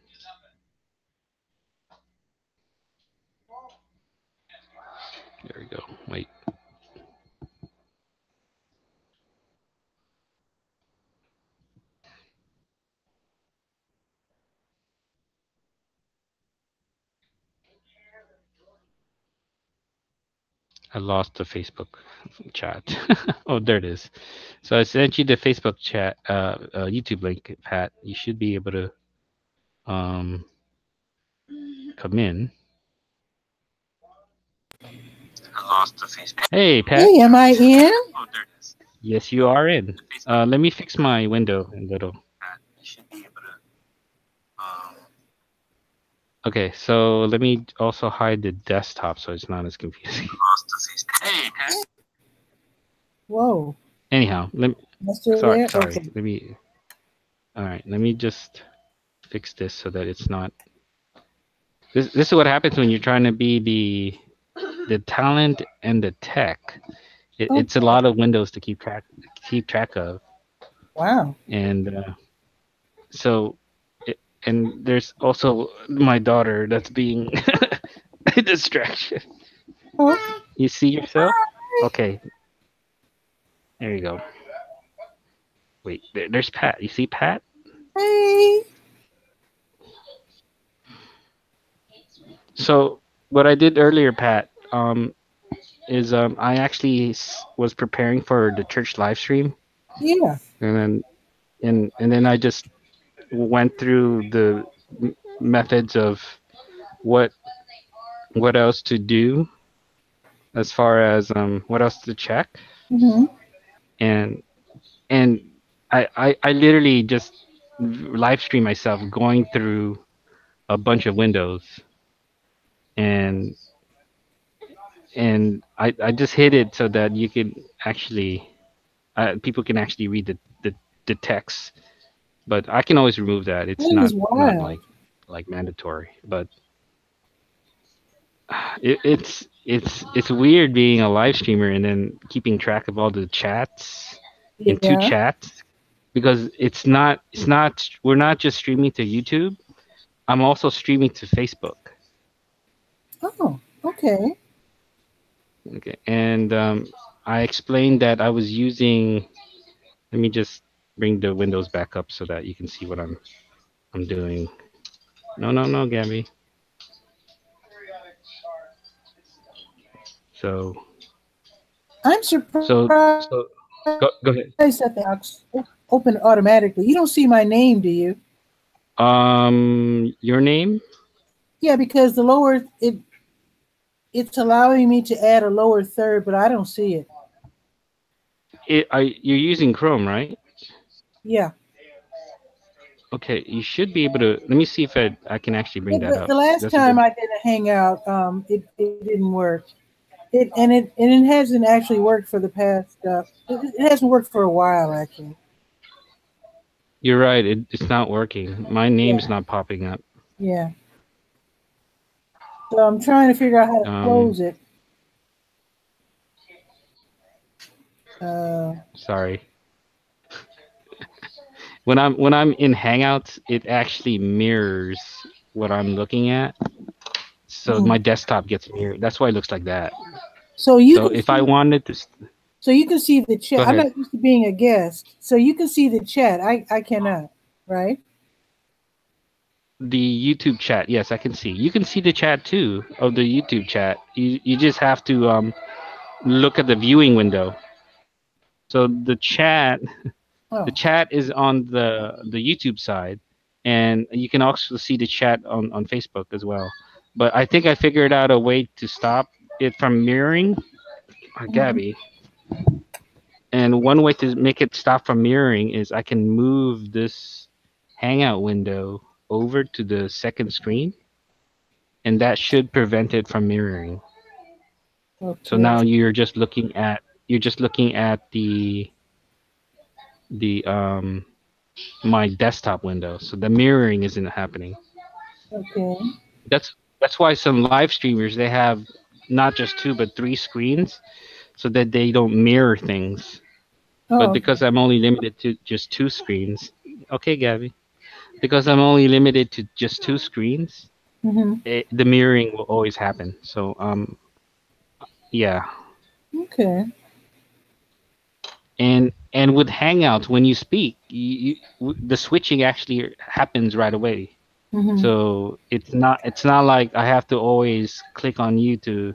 There we go. Wait. I lost the Facebook chat. Oh, there it is. So I sent you the Facebook chat, YouTube link, Pat. You should be able to come in. I lost the Facebook. Hey, Pat. Hey, am I in? Oh, there it is. Yes, you are in. Let me fix my window a little. You should be able to. Okay, so let me also hide the desktop so it's not as confusing. Hey, Pat. Whoa. Anyhow, Am I still sorry. there? Okay. Let me. All right, let me just fix this so that it's not. This is what happens when you're trying to be the talent and the tech. It's a Okay. lot of windows to keep track of, Wow. and so and there's also my daughter that's being a distraction. Oh, You see yourself? Okay, there you go. Wait, there's Pat. You see Pat? hey. So what I did earlier, Pat, is I actually was preparing for the church live stream, Yeah. and then I just went through the methods of what else to do as far as what else to check, Mm-hmm. and and I literally just live stream myself going through a bunch of windows, and I just hid it so that you could actually people can actually read the text, but I can always remove that. It's That not is wild. like mandatory, but it's weird being a live streamer and then keeping track of all the chats in two Yeah. chats, because it's not we're not just streaming to YouTube. I'm also streaming to Facebook. Oh, okay. Okay, and I explained that I was using. Let me just bring the windows back up so that you can see what I'm doing. No, Gabby. So I'm surprised so go ahead. that the box opened automatically. You don't see my name, do you? Your name? Yeah, because the lower it's allowing me to add a lower third, but I don't see it. You're using Chrome, right? Yeah. Okay, you should be able to. Let me see if I can actually bring that up. The last That's a time good. I did a hangout, it didn't work. It hasn't actually worked for the past. It hasn't worked for a while actually. You're right. It's not working. My name's Yeah. not popping up. Yeah. So I'm trying to figure out how to close it. Sorry. when I'm in Hangouts, it actually mirrors what I'm looking at. So Mm. my desktop gets mirrored. That's why it looks like that. So you So can if I see, wanted to, so you can see the go chat. I'm ahead. not used to being a guest, so you can see the chat. I cannot, right? The YouTube chat, yes, I can see. You can see the chat too of the YouTube chat. You just have to look at the viewing window. So the Oh, chat is on the YouTube side, and you can also see the chat on Facebook as well. But I think I figured out a way to stop it from mirroring, mhm. Gabby. And one way to make it stop from mirroring is I can move this Hangout window over to the second screen, and that should prevent it from mirroring. So Okay. now you're just looking at the my desktop window. So the mirroring isn't happening. Okay. That's why some live streamers they have not just two but three screens so that they don't mirror things. But Oh, okay. because I'm only limited to just two screens, okay, Gabby. Because I'm only limited to just two screens, Hmm. the mirroring will always happen. So yeah. Okay. And with Hangouts, when you speak, the switching actually happens right away. Hmm. So it's not like I have to always click on you to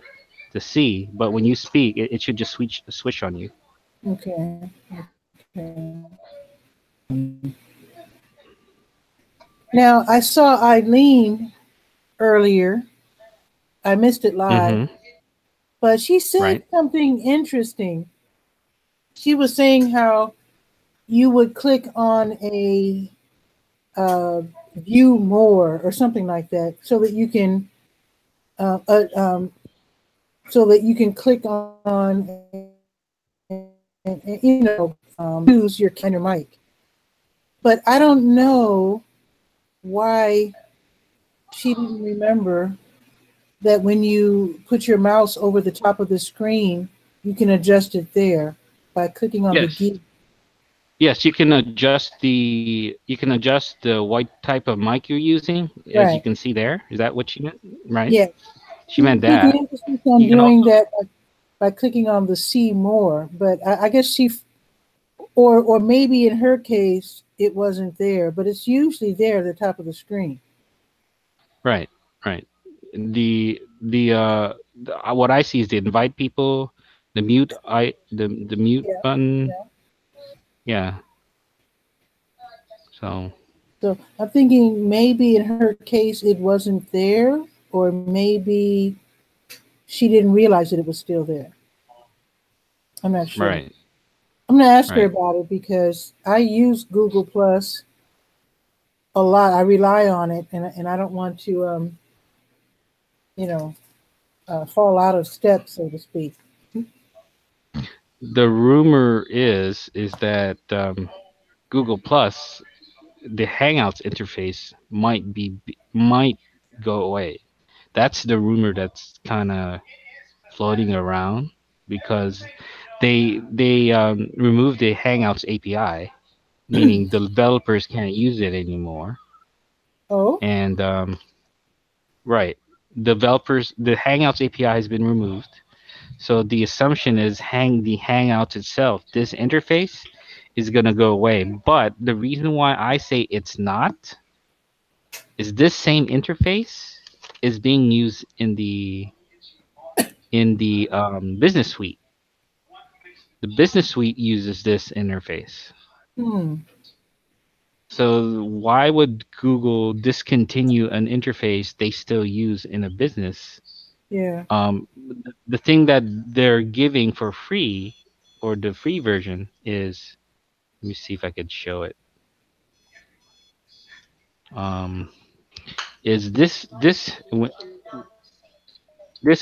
see, but when you speak, it should just switch on you. Okay. Now I saw Eileen earlier. I missed it live, Mm-hmm. but she said Right. something interesting. She was saying how you would click on a uh, view more or something like that, so that you can uh, uh, um, click on use your mic. But I don't know why she didn't remember that when you put your mouse over the top of the screen, you can adjust it there by clicking on the Yes. gear. Yes, you can adjust the what type of mic you're using, as you Right. can see there. Is that what she meant? Right? Yeah. She She meant was making that. emphasis on You can doing also that by clicking on the see more. But I guess or maybe in her case, it wasn't there, but it's usually there at the top of the screen. right, right. What I see is the invite people, the mute Yeah. button. Yeah. Yeah. So So I'm thinking maybe in her case it wasn't there, or maybe she didn't realize that it was still there. I'm not sure. right, I'm gonna ask her right. about it because I use Google Plus a lot. I rely on it, and I don't want to you know fall out of step, so to speak. The rumor is that Google Plus, the Hangouts interface might go away. That's the rumor that's kind of floating around because they removed the Hangouts API, meaning the developers can't use it anymore. Oh, And right, the Hangouts API has been removed. So the assumption is the Hangouts itself, this interface is gonna go away. But the reason why I say it's not is this same interface is being used in the business suite. The business suite uses this interface. hmm, So why would Google discontinue an interface they still use in a business? yeah. The thing that they're giving for free, or the free version, is, let me see if I could show it. Um, is this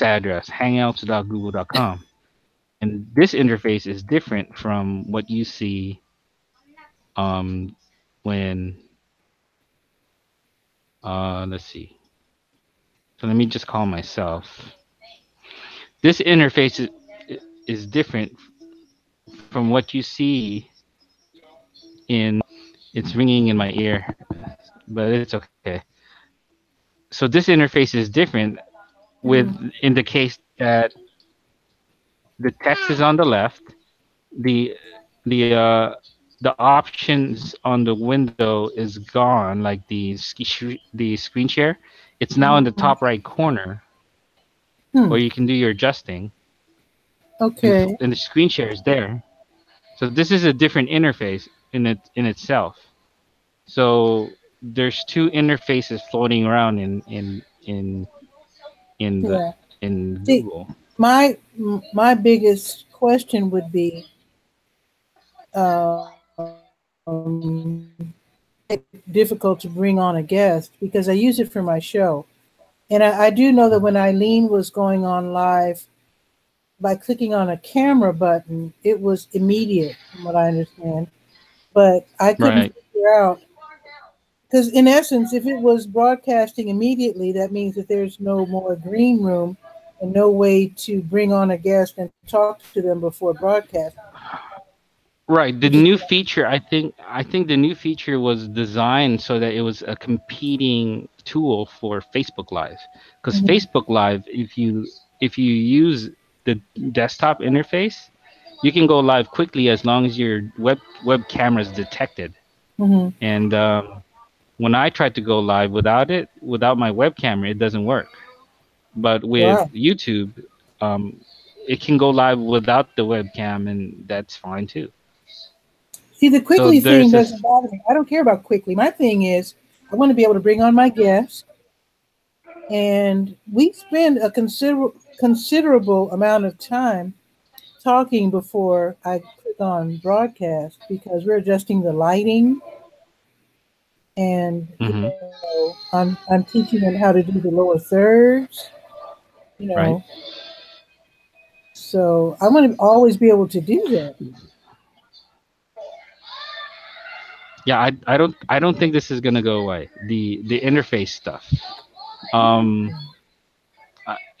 address, hangouts.google.com, and this interface is different from what you see um when let's see. So let me just call myself. This interface is different from what you see in It's ringing in my ear, but it's okay. So this interface is different with in the case that the text is on the left, the the uh the options on the window is gone, like the screen share. It's now in the Mhm. top right corner Hmm. where you can do your adjusting, Okay. and the screen share is there. So this is a different interface in itself. So there's two interfaces floating around in the Yeah. in See, Google. my biggest question would be, difficult to bring on a guest because I use it for my show. And I do know that when Eileen was going on live, by clicking on a camera button, it was immediate, from what I understand. But I couldn't Right. figure out, because in essence, if it was broadcasting immediately, that means that there's no more green room and no way to bring on a guest and talk to them before broadcast. Right. The Which is new feature, I think the new feature was designed so that it was a competing tool for Facebook Live. Because Mhm, Facebook Live, if you use the desktop interface, you can go live quickly as long as your web camera is detected. mhm. And when I tried to go live without it, without my web camera, it doesn't work. But with Wow. YouTube, um, it can go live without the webcam, and that's fine too. See, the So quickly thing there's this. doesn't bother me. I don't care about quickly. My thing is, I want to be able to bring on my guests, and we spend a considerable amount of time talking before I click on broadcast because we're adjusting the lighting, and Hmm. I'm teaching them how to do the lower thirds, you Right. know. So I want to always be able to do that. Yeah, I don't think this is gonna go away. The interface stuff. Um,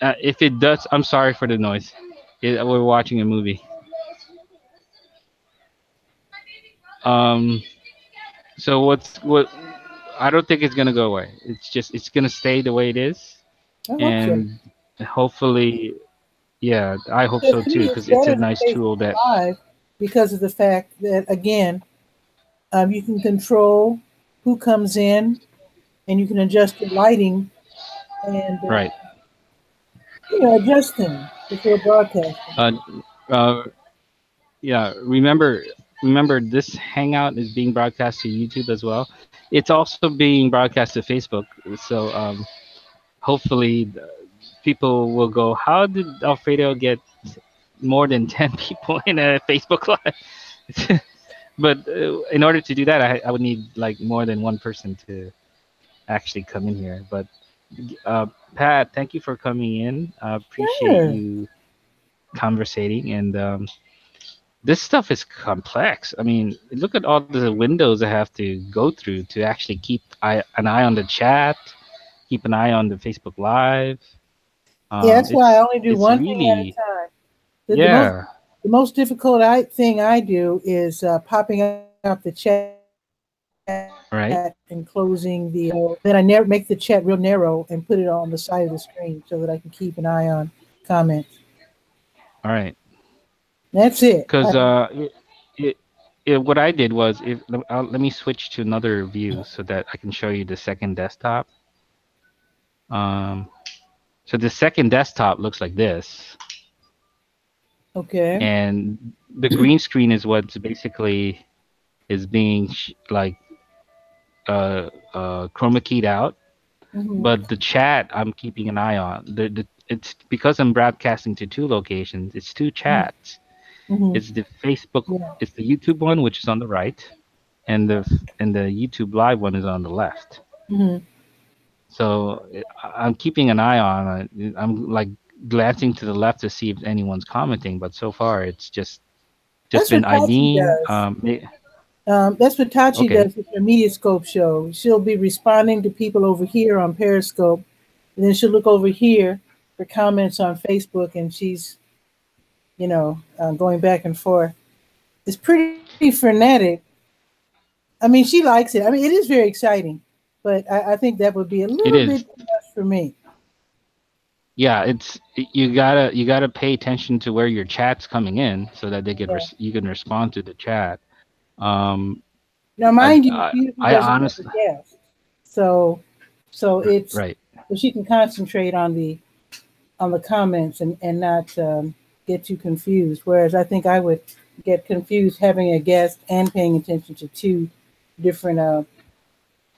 if it does, I'm sorry for the noise. We're watching a movie. Um, so what? I don't think it's gonna go away. It's gonna stay the way it is, I hope so. and hopefully, yeah, I hope Because so to too, me, it's because it's a better than nice tool Facebook that. Live because of the fact that again, you can control who comes in, and you can adjust your lighting and Right. adjust things before broadcasting. Uh, uh, yeah. Remember, this Hangout is being broadcast to YouTube as well. It's also being broadcast to Facebook. So hopefully, people will go. How did Alfredo get more than 10 people in a Facebook Live? But in order to do that, I would need like more than one person to actually come in here. But uh, Pat, thank you for coming in. I appreciate Sure. you conversating. And this stuff is complex. I mean, look at all the windows I have to go through to actually keep an eye on the chat, keep an eye on the Facebook Live. Yeah, that's why I only do It's one thing at a really, time. yeah, The most difficult thing I do is popping up the chat and closing right, then I make the chat real narrow and put it on the side of the screen so that I can keep an eye on comments. all right. That's it. Because it, what I did was, let me switch to another view so that I can show you the second desktop. Um, so the second desktop looks like this, Okay. and the green screen is what's basically is being like chroma keyed out, Hmm. but the chat I'm keeping an eye on. It's because I'm broadcasting to two locations. It's two chats. Hmm. It's the Facebook, Yeah. it's the YouTube one, which is on the right, and the YouTube Live one is on the left. Hmm. So I'm keeping an eye on it. I'm like glancing to the left to see if anyone's commenting, but so far it's just That's what been Tachi Eileen. does. That's what Tachi Okay, does with her Mediascope show. She'll be responding to people over here on Periscope, and then she'll look over here for comments on Facebook, and she's, going back and forth. It's pretty frenetic. I mean, she likes it. I mean, it is very exciting, but I think that would be a little is. bit too much for me. Yeah, you gotta pay attention to where your chat's coming in so that they can Yeah. you can respond to the chat. Um, Now, I mind you, I, she usually I doesn't have honestly, a guest, so it's right. so she can concentrate on the comments and not get too confused. Whereas I think I would get confused having a guest and paying attention to two different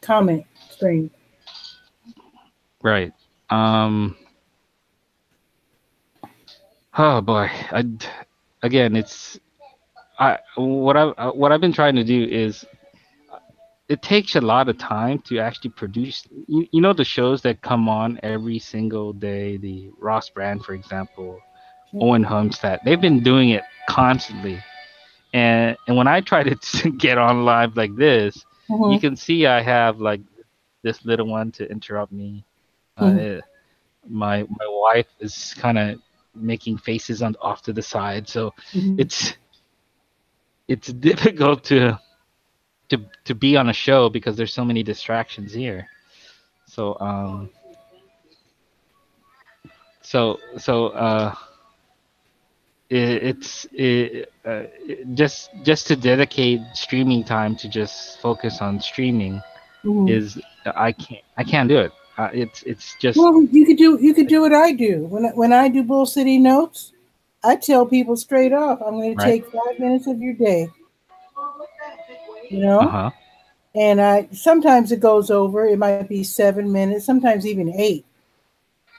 comment streams. Right. Um. Oh boy. Again, it's what I've been trying to do is it takes a lot of time to actually produce. You know the shows that come on every single day, the Ross Brand, for example, Owen Homestead. They've been doing it constantly, and when I try to get on live like this, you Mm-hmm. can see I have like this little one to interrupt me. Mm-hmm. My wife is kind of making faces on off to the side, so Mm-hmm. it's difficult to be on a show because there's so many distractions here. So so just to dedicate streaming time to just focus on streaming Mm-hmm. is I can't do it. It's just Well, you could do what I do when I do Bull City Notes. I tell people straight off, I'm going to right. take 5 minutes of your day, What's that, big you wave? Uh know, huh. and I sometimes it goes over. It might be 7 minutes, sometimes even 8.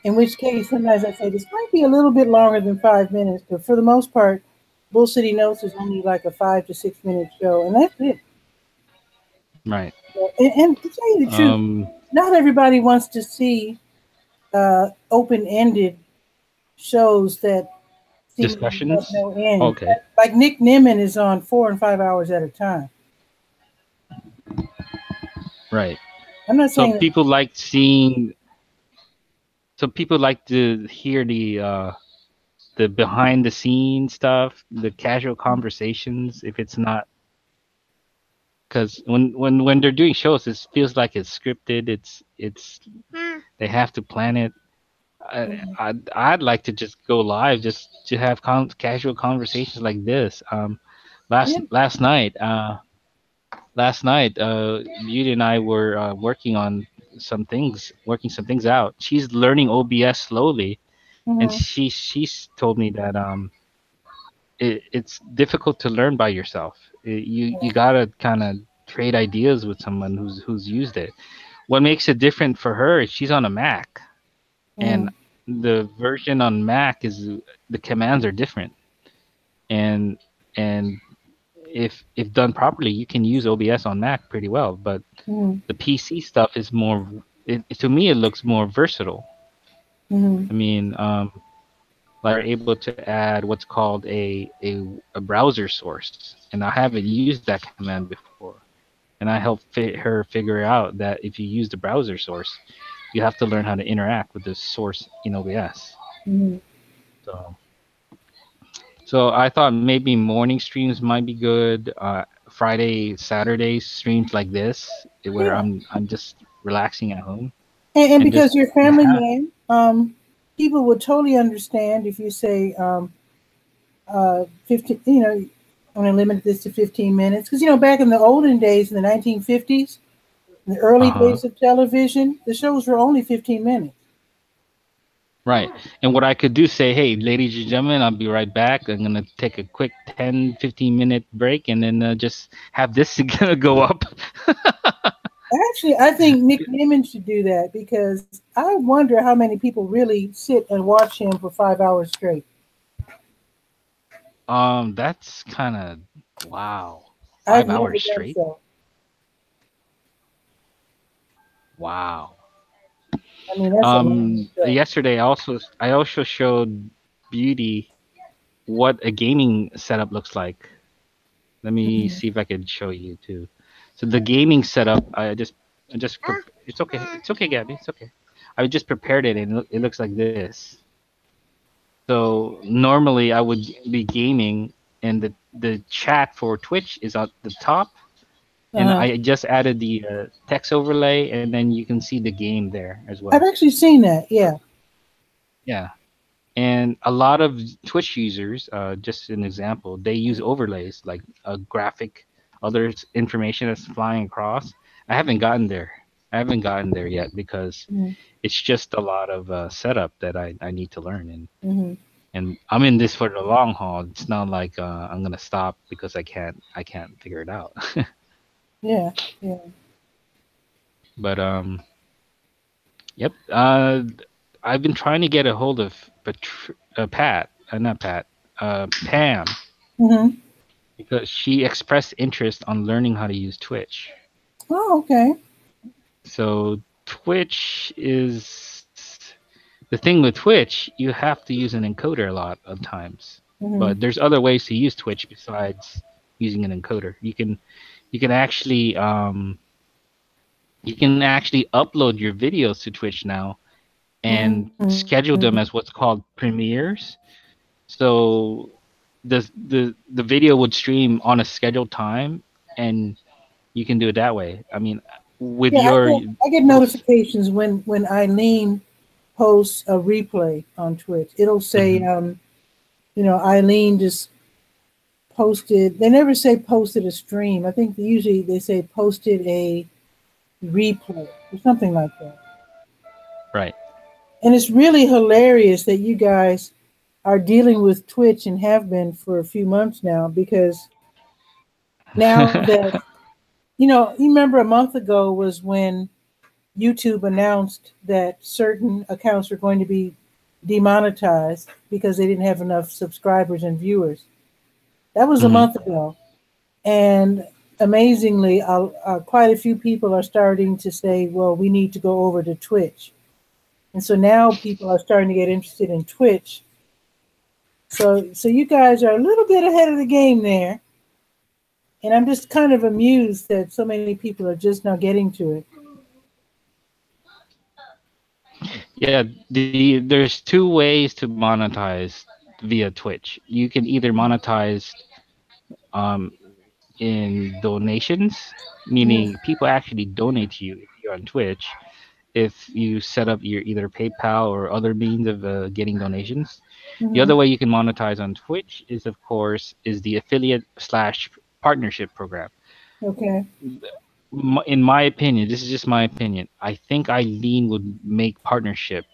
In which case, sometimes I say this might be a little bit longer than 5 minutes, but for the most part, Bull City Notes is only like a 5 to 6 minute show, and that's it. Right. And to tell you the truth, not everybody wants to see open-ended shows that seem to have Discussions. no end. Okay. Like Nick Nimmin is on 4 and 5 hours at a time. Right. I'm not So saying people like seeing. So people like to hear the behind the scenes stuff, the casual conversations. If it's not, because when they're doing shows, it feels like it's scripted. It's they have to plan it. I'd like to just go live, just to have casual conversations like this. Last yeah. last night, Beauty and I were working some things out. She's learning OBS slowly, and Mhm. she's told me that it's difficult to learn by yourself. You gotta kind of trade ideas with someone who's used it. What makes it different for her is she's on a Mac, and Mhm. the version on Mac is the commands are different, and and if done properly, you can use OBS on Mac pretty well. But Mhm. the PC stuff is more. To me, it looks more versatile. Mhm. I mean, like we're able to add what's called a browser source, and I haven't used that command before. And I helped her figure out that if you use the browser source, you have to learn how to interact with the source in OBS. Mhm. So, so I thought maybe morning streams might be good. Friday, Saturday streams like this, where Yeah. I'm just relaxing at home And and just because you're a family have man, people would totally understand if you say 15, I'm going to limit this to 15 minutes. Because, back in the olden days, in the 1950s, in the early uh-huh. days of television, the shows were only 15 minutes. Right. And what I could do, say, hey, ladies and gentlemen, I'll be right back. I'm going to take a quick 10, 15-minute break and then just have this go up. Actually, I think Nick Nimmin should do that because I wonder how many people really sit and watch him for 5 hours straight. That's kind of, wow. I've 5 never hours done straight? so. Wow. I mean, that's a long show. Yesterday I also showed Beauty what a gaming setup looks like. Let me see if I can show you too. So the gaming setup, it's okay. It's okay, Gabby. It's okay. I just prepared it and it looks like this. So normally I would be gaming and the chat for Twitch is at the top And Uh-huh. I just added the text overlay, and then you can see the game there as well. I've actually seen that. Yeah. Yeah. And a lot of Twitch users, just an example, they use overlays like a graphic, other information that's flying across. I haven't gotten there. I haven't gotten there yet because Mm-hmm. it's just a lot of setup that I need to learn. Mm-hmm. And I'm in this for the long haul. It's not like I'm gonna stop because I can't figure it out. Yeah. Yeah. But yep. I've been trying to get a hold of Pat, not Pat, Pam, Mm-hmm. because she expressed interest on learning how to use Twitch. Oh, okay. So Twitch is the thing with Twitch. You have to use an encoder a lot of times, Mm-hmm. but there's other ways to use Twitch besides using an encoder. You can actually upload your videos to Twitch now and schedule them as what's called premieres. So the video would stream on a scheduled time, and you can do it that way. I mean, with Yeah, your I get notifications when Eileen posts a replay on Twitch. It'll say, Eileen just posted. They never say posted a stream. I think usually they say posted a replay or something like that. right. And it's really hilarious that you guys are dealing with Twitch and have been for a few months now, because now that, you remember a month ago was when YouTube announced that certain accounts were going to be demonetized because they didn't have enough subscribers and viewers. That was a month ago. And amazingly, quite a few people are starting to say, well, we need to go over to Twitch. And so now people are starting to get interested in Twitch. So you guys are a little bit ahead of the game there. And I'm just kind of amused that so many people are just now getting to it. Yeah, there's two ways to monetize via Twitch. You can either monetize in donations, meaning people actually donate to you if you're on Twitch. If you set up your either PayPal or other means of getting donations. The other way you can monetize on Twitch is, of course, is the affiliate / partnership program. Okay. In my opinion, this is just my opinion, I think Eileen would make partnership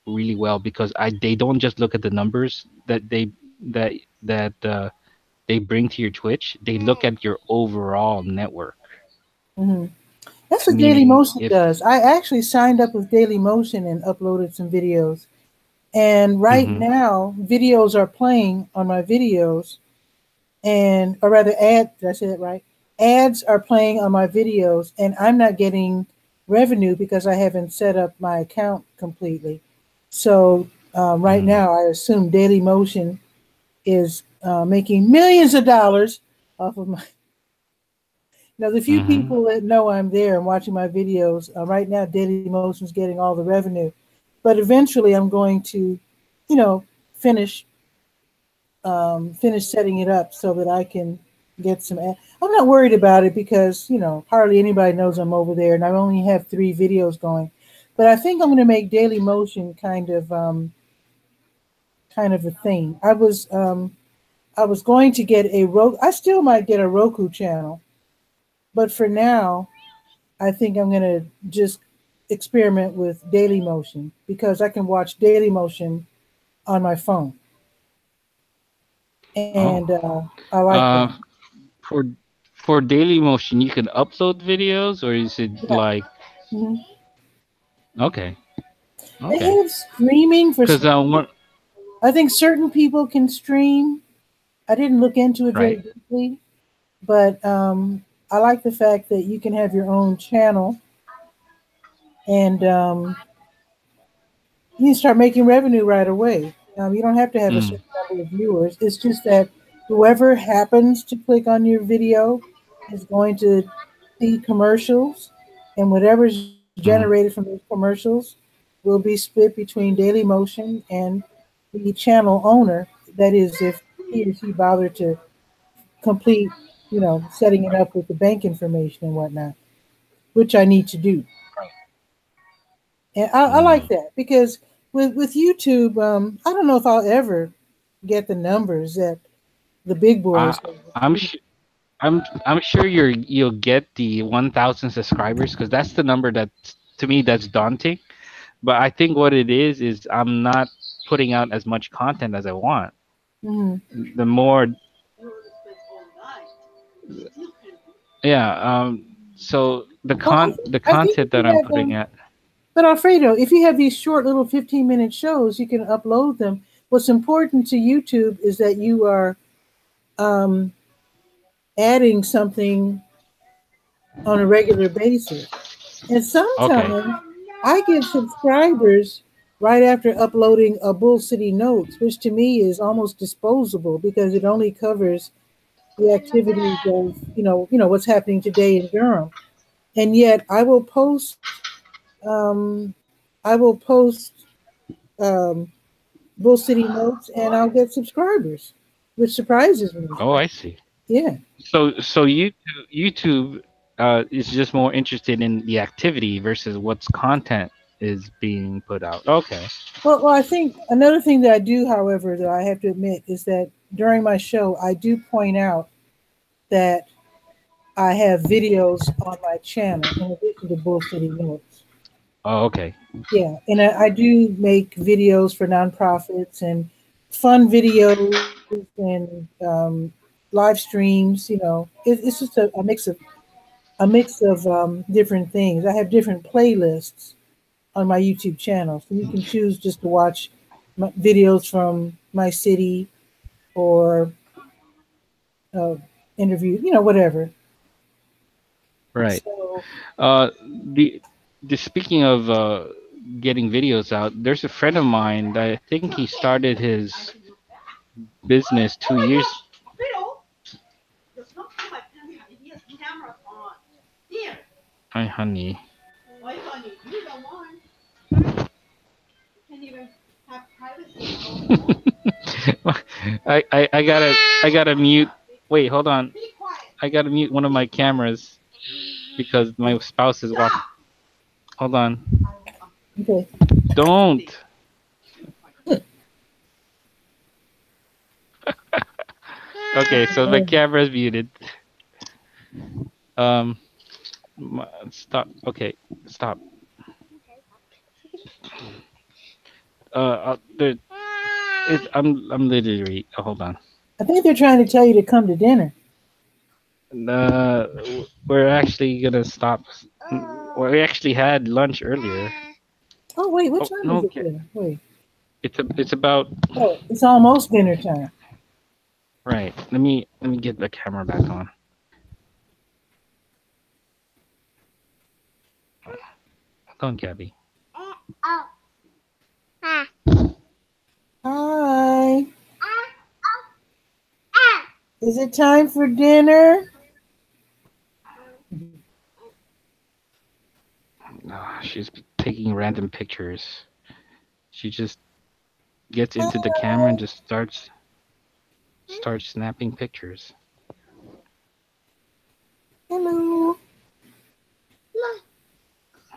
really well because they don't just look at the numbers that they bring to your Twitch. They look at your overall network. Mm-hmm. That's what Meaning Dailymotion does. I actually signed up with Dailymotion and uploaded some videos. And right now, videos are playing on my videos, or rather, did I say that right? Ads are playing on my videos, and I'm not getting revenue because I haven't set up my account completely. So right now, I assume Dailymotion is making millions of dollars off of my. Now, the few people that know I'm there and watching my videos, right now, Dailymotion is getting all the revenue. But eventually, I'm going to, finish setting it up so that I can get some. I'm not worried about it because hardly anybody knows I'm over there, and I only have 3 videos going. But I think I'm going to make Dailymotion kind of a thing. I was going to get I still might get a Roku channel, but for now, I think I'm going to just experiment with Dailymotion because I can watch Dailymotion on my phone. And I like that. For Dailymotion, you can upload videos, or is it like okay? They have streaming for. Because I think certain people can stream. I didn't look into it very deeply, but I like the fact that you can have your own channel and you can start making revenue right away. You don't have to have a certain number of viewers. It's just that whoever happens to click on your video is going to see commercials, and whatever's generated from those commercials will be split between Dailymotion and the channel owner. That is, if he or she bothered to complete setting it up with the bank information and whatnot, which I need to do. And I like that because with YouTube, I don't know if I'll ever get the numbers that the big boys. I'm sure you'll get the 1,000 subscribers because that's the number that to me that's daunting. But I think what it is I'm not putting out as much content as I want. Mm-hmm. The more, yeah. So the content that I'm putting out. But Alfredo, if you have these short little 15-minute shows, you can upload them. What's important to YouTube is that you are adding something on a regular basis. And sometimes I get subscribers right after uploading a Bull City Notes, which to me is almost disposable because it only covers the activities of, what's happening today in Durham. And yet I will post Bull City Notes and I'll get subscribers, which surprises me. Oh, I see. Yeah. So YouTube is just more interested in the activity versus what's content is being put out. Okay. Well, I think another thing that I do, however, that I have to admit is that during my show, I do point out that I have videos on my channel in addition to Bull City Notes. Oh, okay. Yeah, and I do make videos for nonprofits and fun videos and live streams. It's just a mix of different things. I have different playlists on my YouTube channel, so you can choose just to watch videos from my city or interview, whatever. Right. So, the speaking of getting videos out, there's a friend of mine that I think he started his business 2 years. Hi, honey. Why, honey? You don't want. You can't even have privacy. I gotta mute. Wait, hold on. Be quiet. I gotta mute one of my cameras because my spouse is watching. Hold on. okay. Don't. Okay, so my camera is muted. Stop. Okay, stop. I'm literally. Hold on. I think they're trying to tell you to come to dinner. We're actually gonna stop. We actually had lunch earlier. Oh wait, what time is it there? Wait. It's about. Oh, it's almost dinner time. Right. Let me get the camera back on. Hold on, Gabby. Hi. Is it time for dinner? She's taking random pictures. She just gets into the camera and just starts snapping pictures. Hello.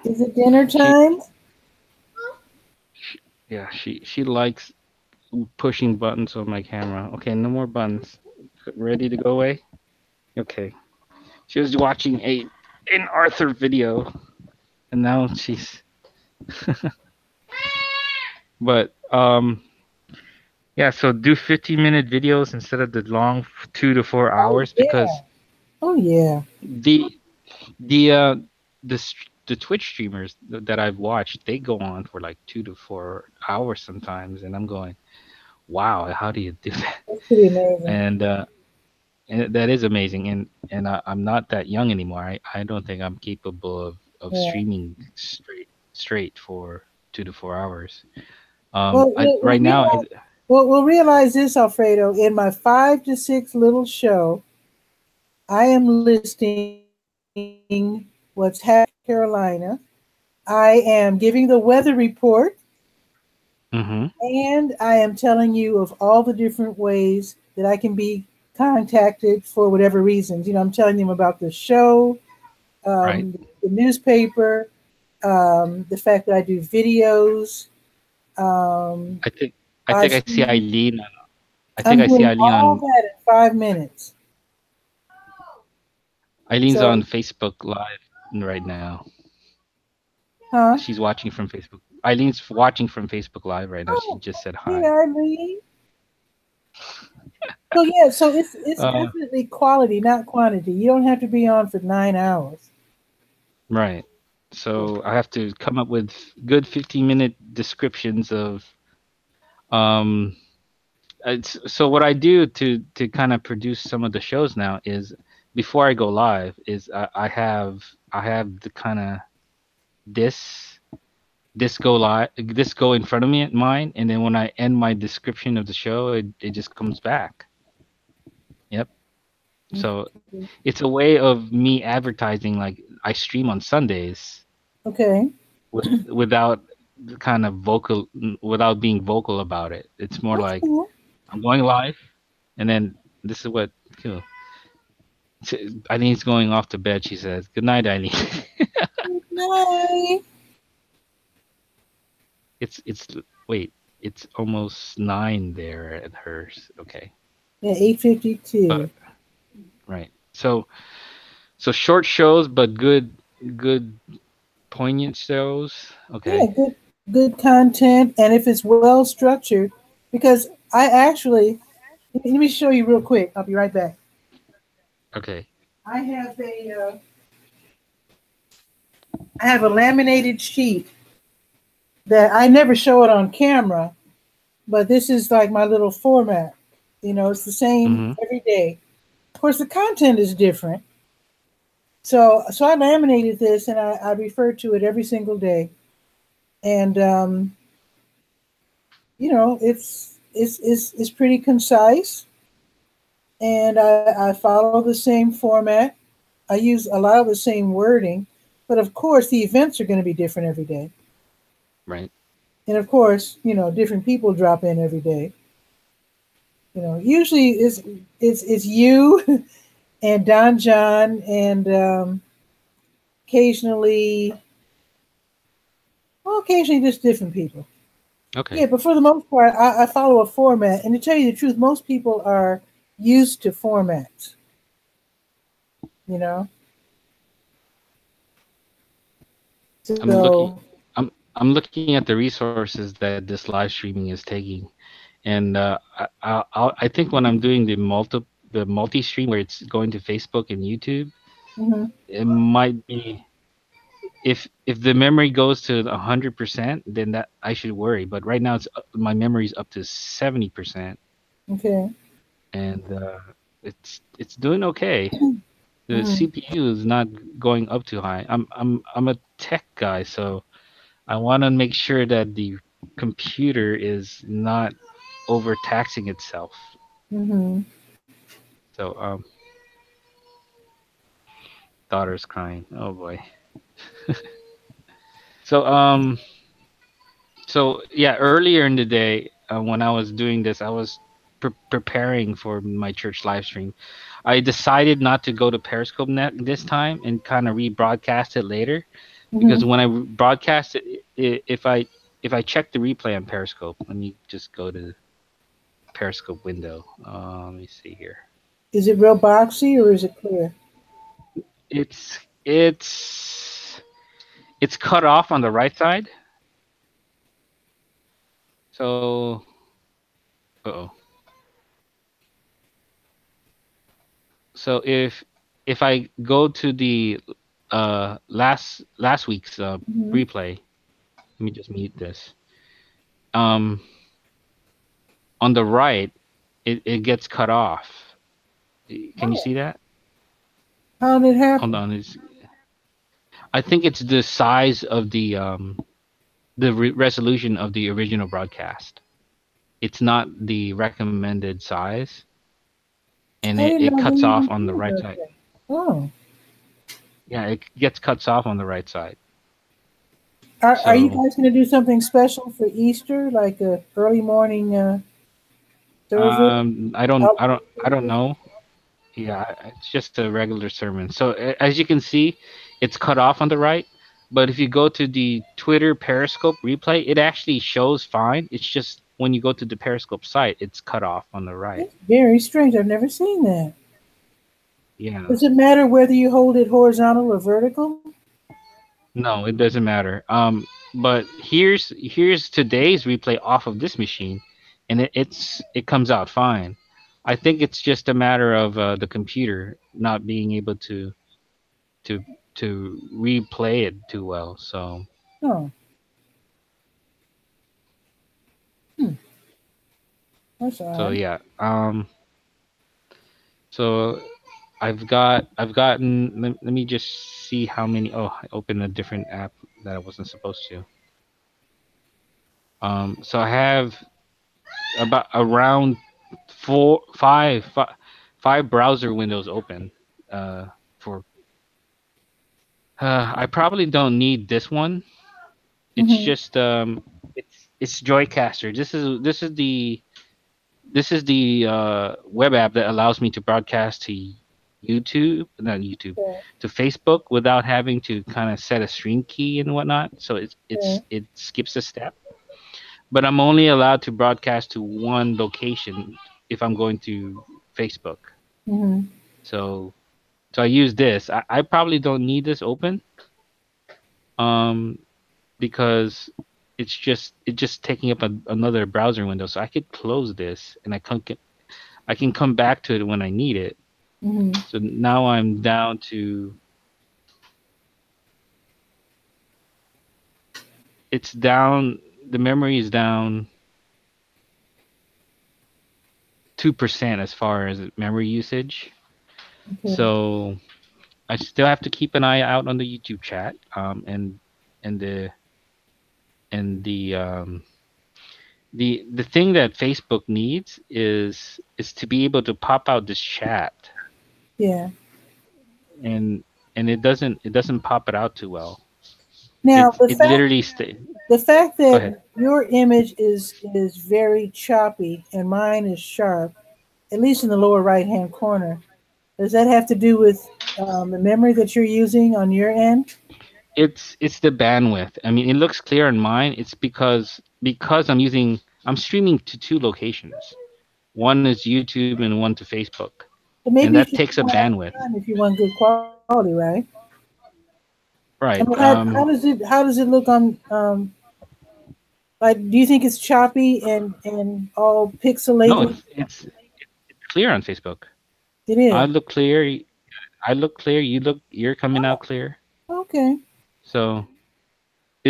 Is it dinner time? She likes pushing buttons on my camera. Okay, no more buttons. Ready to go away? Okay. She was watching an Arthur video, and now she's. But yeah. So do 15-minute videos instead of the long 2 to 4 hours because. Oh yeah. The Twitch streamers that I've watched, they go on for like 2 to 4 hours sometimes, and I'm going, wow, how do you do that? That's pretty amazing. And that is amazing. And I'm not that young anymore. I don't think I'm capable of streaming straight for 2 to 4 hours. Right now. We'll realize this, Alfredo. In my 5 to 6 little show, I am listing what's happening in Carolina. I am giving the weather report. Mm-hmm. And I am telling you of all the different ways that I can be contacted for whatever reasons. I'm telling them about the show, Right. the newspaper, the fact that I do videos. I think I I see see, Eileen. I think I'm I see doing Eileen all on that in 5 minutes. Eileen's So, on Facebook Live right now. huh? She's watching from Facebook. Eileen's watching from Facebook Live right now. She Oh, just said hey, hi. Arlene. So yeah, so it's Uh, definitely quality, not quantity. You don't have to be on for 9 hours. right. So I have to come up with good 15-minute descriptions of um. So what I do to kind of produce some of the shows now is before I go live is I have the kind of this this go in front of me mine, and then when I end my description of the show, it just comes back. Yep. So it's a way of me advertising, like I stream on Sundays Okay, without the kind of without being vocal about it. It's more that's like cool. I'm going live, and then this is what cool. Eileen's going off to bed. She says, "Good night, Eileen." Nice. it's wait, it's almost 9 there at hers. Okay, Yeah, 8:52. but right. So short shows, but good poignant shows. Yeah, Okay. good content, and if it's well structured, because I actually let me show you real quick. I'll be right back. Okay. I have a laminated sheet that I never show it on camera, but this is like my little format. It's the same Mm-hmm. every day. Of course, the content is different. So I laminated this and I refer to it every single day. And it's pretty concise, and I follow the same format. I use a lot of the same wording, but of course the events are going to be different every day. Right. And of course, different people drop in every day. Usually it's you and Don John and occasionally, well, occasionally just different people. Okay. Yeah, but for the most part, I follow a format. And to tell you the truth, most people are used to formats, you know? I'm looking. So, I'm looking at the resources that this live streaming is taking, and I think when I'm doing the multi stream where it's going to Facebook and YouTube, mhm. it might be if the memory goes to 100%, then that I should worry. But right now my memory's up to 70%, Okay. and it's doing okay. The Mhm. CPU is not going up too high. I'm a tech guy, so I want to make sure that the computer is not overtaxing itself. Mhm. So daughter's crying. Oh boy. So so yeah, earlier in the day when I was doing this, I was preparing for my church live stream. I decided not to go to Periscope net this time and kind of rebroadcast it later, because Mhm. when I broadcast it, if I check the replay on Periscope, let me just go to Periscope window. Let me see here. Is it real boxy or is it clear? It's it's it's cut off on the right side. So, uh-oh. So if I go to the last week's Mhm. replay, let me just mute this. Um, on the right, it gets cut off. Can you Oh, see that? how did it Hold happen? on, I think it's the size of the resolution of the original broadcast. It's not the recommended size, and I didn't it know they cuts off even on the care right about side. that. Oh, Yeah, it gets cuts off on the right side. are you So guys going to do something special for Easter, like a early morning service? I don't know. Yeah, it's just a regular sermon. So as you can see, it's cut off on the right. But if you go to the Twitter Periscope replay, it actually shows fine. It's just when you go to the Periscope site, it's cut off on the right. That's very strange. I've never seen that. Yeah. Does it matter whether you hold it horizontal or vertical? No, it doesn't matter. But here's today's replay off of this machine, and it comes out fine. I think it's just a matter of the computer not being able to to replay it too well. So Oh, that's so odd. yeah. So I've gotten. Let me just see how many. Oh, I opened a different app that I wasn't supposed to. So I have about around five browser windows open. For I probably don't need this one. It's Hmm. just it's Joycaster. This is the web app that allows me to broadcast to YouTube, not YouTube, Yeah, to Facebook without having to kind of set a stream key and whatnot. So yeah. it skips a step. But I'm only allowed to broadcast to one location if I'm going to Facebook. Hmm. So I use this. I probably don't need this open um because it's just taking up another browser window. So I could close this and I can come back to it when I need it. Hmm. So now I'm down to it's down the memory is down 2% as far as memory usage. Okay. So I still have to keep an eye out on the YouTube chat, and the and the thing that Facebook needs is to be able to pop out this chat, Yeah. and it doesn't pop it out too well. Now It it literally stay. the fact Go ahead. that your image is very choppy and mine is sharp, at least in the lower right hand corner, does that have to do with the memory that you're using on your end? It's the bandwidth. I mean, it looks clear on mine. It's because I'm streaming to two locations. One is YouTube and one to Facebook, But and maybe you that should takes do up one at bandwidth. a time if you want good quality, right? I Right. mean, how does it look on like, do you think it's choppy and all No, pixelated? it's clear on Facebook. It I is. look clear. I look clear. You're coming out clear. Okay. So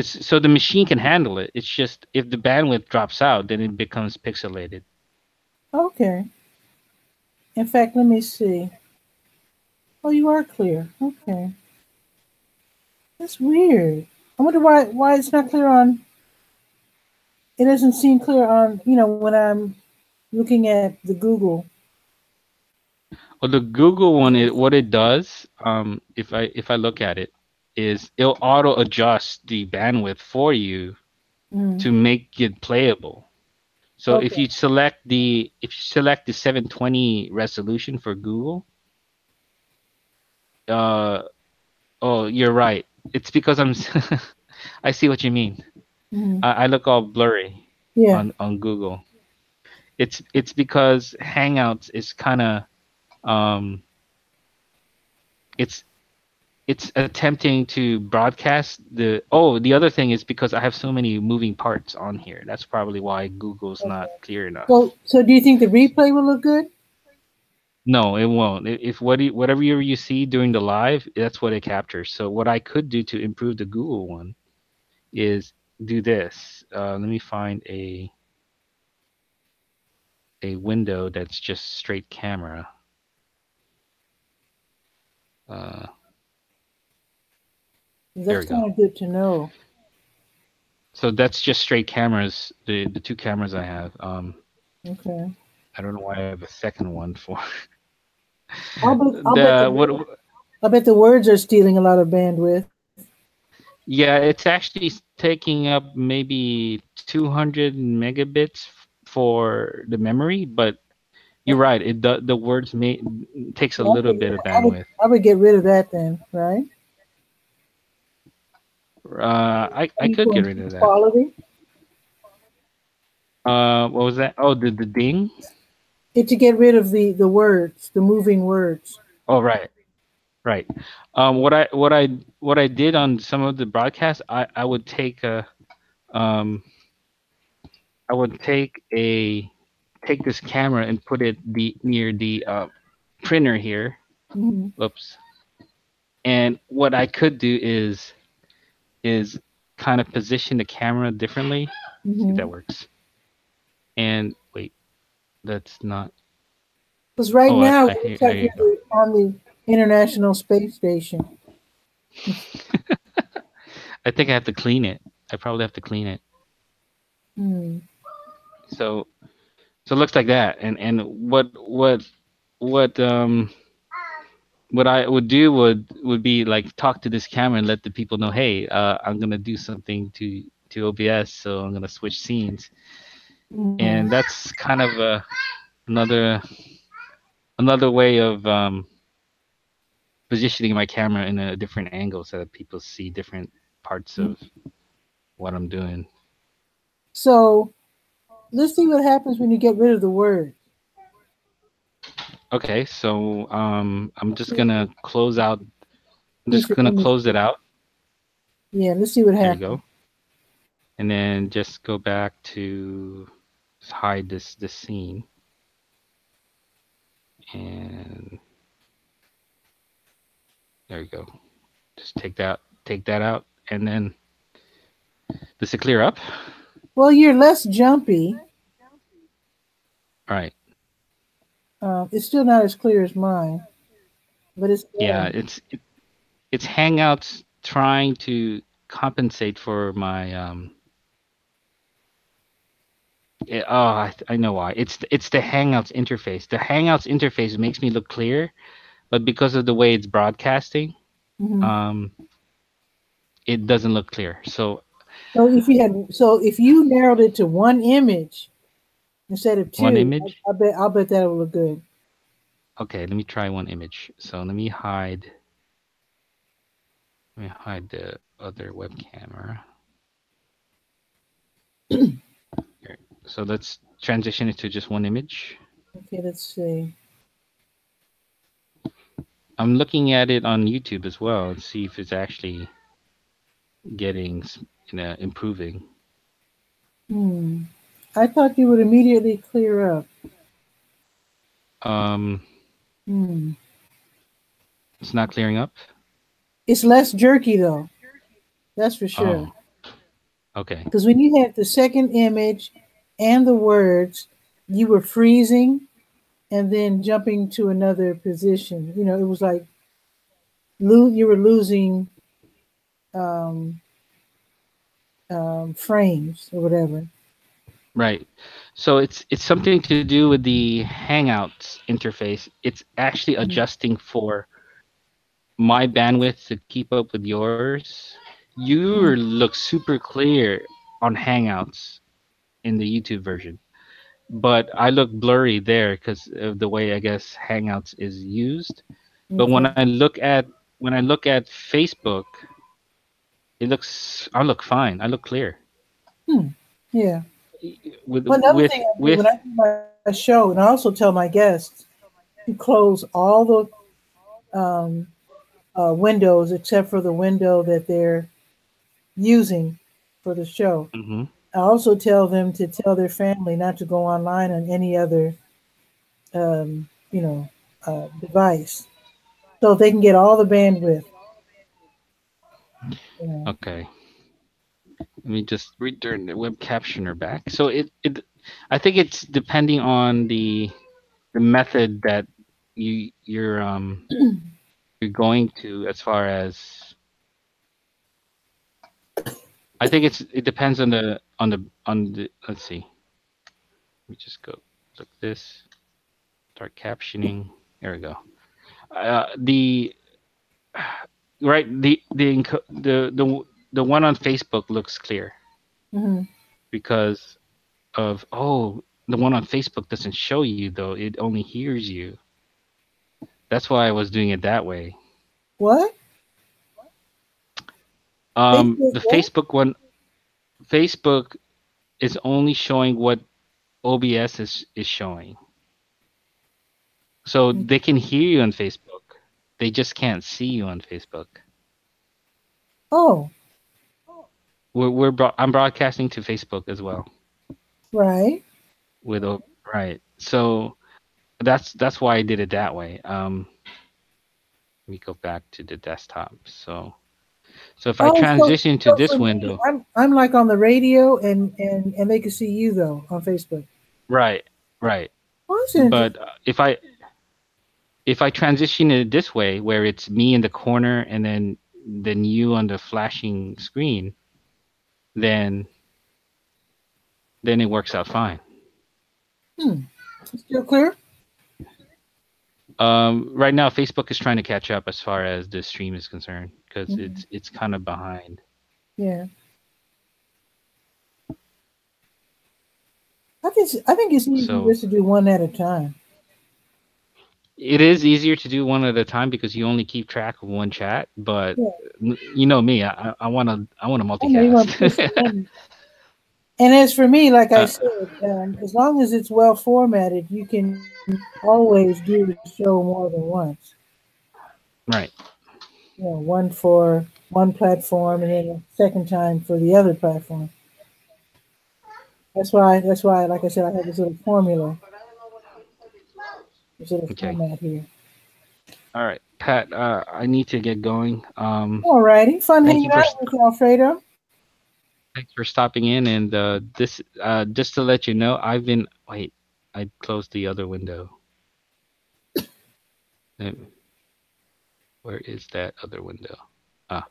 so the machine can handle it. It's just if the bandwidth drops out, then it becomes pixelated. Okay. In fact, let me see. Oh, you are clear. Okay. That's weird. I wonder why it's not clear on. It doesn't seem clear on, when I'm looking at the Google. Well, the Google one, what it does, if I look at it, is it'll auto adjust the bandwidth for you Mm. to make it playable. So Okay. if you select the 720 resolution for Google, uh, oh, you're right. It's because I see what you mean. Hmm. I look all blurry Yeah. on Google. It's because Hangouts is kind of um, it's it's attempting to broadcast the other thing is because I have so many moving parts on here. That's probably why Google's not clear enough. So do you think the replay will look good? No, it won't. If whatever you see during the live, that's what it captures. So what I could do to improve the Google one is do this. Let me find a window that's just straight camera. Uh, there That's we go. kind of good to know. So that's just straight cameras. The two cameras I have. Okay. I don't know why I have a second one for I'll bet the what. I bet the words are stealing a lot of bandwidth. Yeah, it's actually taking up maybe 200 megabits for the memory, but You're right. The words may takes a little bit of bandwidth. I would get rid of that then, right? I could get rid of that. Quality. What was that? Oh, the ding. It to get rid of the words, the moving words. Oh, right, right. What I did on some of the broadcasts, I would take a I would take this camera and put it near the printer here. Mm-hmm. Whoops. And what I could do is kind of position the camera differently. See if that works. And wait, that's not. Because right now I it's like you're on the International Space Station. I think I have to clean it. I probably have to clean it. So it looks like that. And what I would do would be like talk to this camera and let the people know, hey, I'm gonna do something to OBS, so I'm gonna switch scenes. And that's kind of another way of positioning my camera in a different angle so that people see different parts of what I'm doing. So let's see what happens when you get rid of the word. Okay, so I'm just gonna close out. I'm just gonna close it out. Yeah, let's see what happens. There you go. And then just go back to hide this scene. And there you go. Just take that out, and then does it clear up? Well, you're less jumpy. All right. It's still not as clear as mine, but it's it's Hangouts trying to compensate for my I know why. It's the Hangouts interface. The Hangouts interface makes me look clear, but because of the way it's broadcasting, it doesn't look clear. So if you narrowed it to one image instead of two, one image, I'll bet that will look good. Okay, let me try one image. So let me hide the other web camera. So let's transition it to just one image. Okay, let's see. I'm looking at it on YouTube as well and see if it's actually getting, improving. I thought you would immediately clear up. It's not clearing up? It's less jerky though. That's for sure. Oh, okay. Because when you had the second image and the words, you were freezing and then jumping to another position. It was like you were losing frames or whatever. Right. So it's something to do with the Hangouts interface. It's actually adjusting for my bandwidth to keep up with yours. You look super clear on Hangouts in the YouTube version, but I look blurry there because of the way I guess Hangouts is used. But when I look at Facebook, I look fine. I look clear. Yeah. With when I do my show, and I also tell my guests to close all the windows except for the window that they're using for the show. I also tell them to tell their family not to go online on any other, device, so they can get all the bandwidth. Okay. Let me just return the web captioner back. So I think it's depending on the method that you're going to, as far as I think it depends on the let's see. Let me just go look this. Start captioning. There we go. The one on Facebook looks clear because of the one on Facebook doesn't show you though; it only hears you. That's why I was doing it that way. What? Facebook The what? Facebook is only showing what OBS is showing, so they can hear you on Facebook. They just can't see you on Facebook. Oh, I'm broadcasting to Facebook as well right. with right. So that's why I did it that way. Let me go back to the desktop. So if I Oh, transition to so this for me, window, I'm like on the radio, and they can see you though on Facebook. right, right. Oh, that's interesting. But if I transition it this way, where it's me in the corner and then you on the flashing screen, then it works out fine. Still clear? Right now Facebook is trying to catch up as far as the stream is concerned because it's kind of behind. Yeah. I think it's easier So just to do one at a time. it is easier to do one at a time because you only keep track of one chat. But Yeah. you know me, I wanna I know you want to push the multitask. limit. And as for me, like I uh, said, as long as it's well formatted, you can always do the show more than once. right. You know, one for one platform and then a second time for the other platform. That's why, like I said, I have this little formula, this little Okay. format here. All right, Pat. I need to get going. All righty, fun Thank hanging you for out with you, Alfredo. thanks for stopping in. And this just to let you know, I've been wait. I closed the other window. Where is that other window? Ah.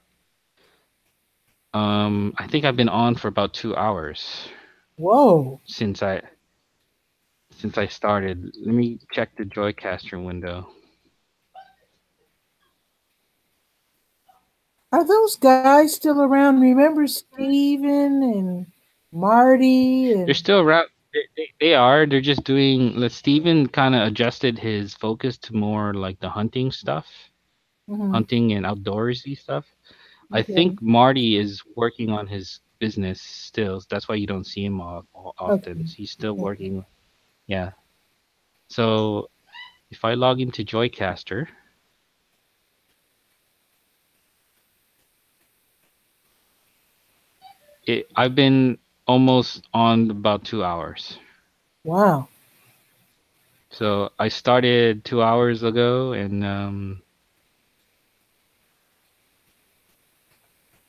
I think I've been on for about 2 hours Whoa. since I started. Let me check the Joycaster window. Are those guys still around? Remember Steven and Marty They're and still around. They are. They're just doing. Steven kind of adjusted his focus to more like the hunting stuff, hunting and outdoorsy stuff. I okay. think Marty is working on his business still. That's why you don't see him often. Okay. He's still Okay. working. Yeah. So if I log into Joycaster, I've been almost on about 2 hours. Wow. So I started 2 hours ago and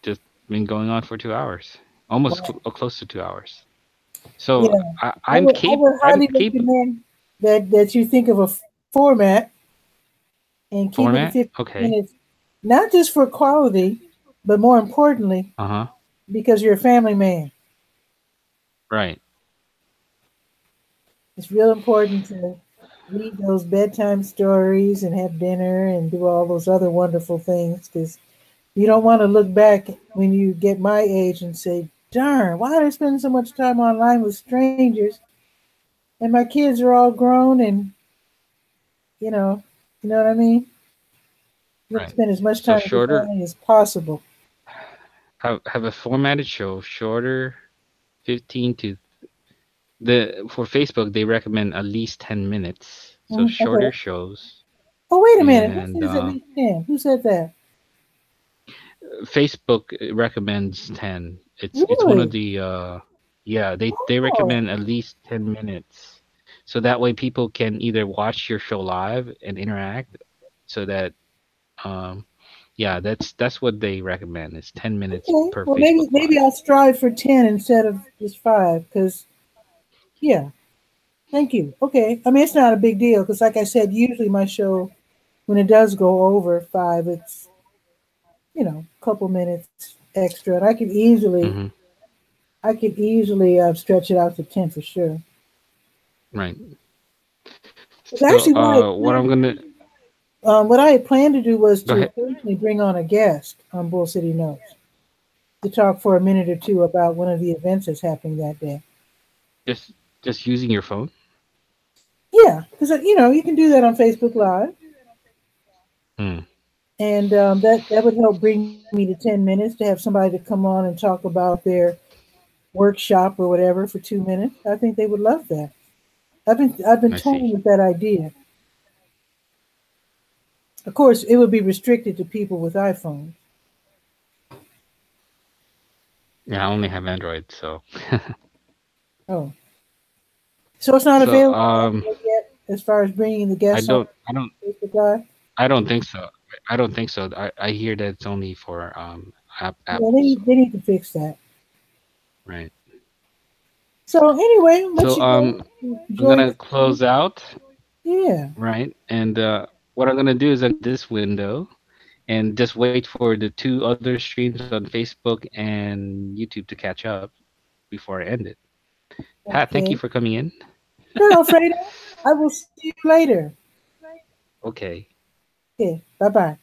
just been going on for 2 hours, almost close to 2 hours. So Yeah. I would I'm highly recommend that you think of a format and keep it to format. 15 Okay. minutes, not just for quality, but more importantly, because you're a family man. Right. It's real important to read those bedtime stories and have dinner and do all those other wonderful things because you don't want to look back when you get my age and say, darn, why did I spend so much time online with strangers? And my kids are all grown and, you know what I mean? You have to Right. spend as much So time with your shorter. family as possible. Have a formatted show, shorter, 15 to for Facebook they recommend at least 10 minutes. So shorter Okay. shows. Oh, wait a minute. Who And says at least 10? Who said that? Facebook recommends 10. It's one of Really? the yeah, they Oh, recommend at least 10 minutes. So that way people can either watch your show live and interact so that yeah, that's what they recommend is 10 minutes okay. per Well, Facebook maybe live. I'll strive for 10 instead of just 5 because, yeah. Thank you. Okay. I mean, it's not a big deal because, like I said, usually my show, when it does go over 5, it's, a couple minutes extra. And Mhm. I could easily stretch it out to 10 for sure. Right. It's So actually what I had planned to do was go to ahead. occasionally bring on a guest on Bull City Notes to talk for a minute or two about one of the events that's happening that day. Just using your phone? Yeah, because you can do that on Facebook Live, Hmm. and that would help bring me to 10 minutes to have somebody to come on and talk about their workshop or whatever for 2 minutes. I think they would love that. I've been I see. toying with that idea. Of course, it would be restricted to people with iPhones. Yeah, I only have Android, so Oh, so it's not so available on Android yet as far as bringing the I guests on don't I don't Facebook Live. I don't think so. I don't think so. I hear that it's only for Yeah, Apple, they so need, they need to fix that. right. So anyway, I'll let So you go. I'm Enjoy gonna your close out, yeah. right? And what I'm gonna do is this window and just wait for the two other streams on Facebook and YouTube to catch up before I end it. Pat, thank you Okay. for coming in. Sure, Alfredo. I will see you later. Okay. Okay. Bye bye.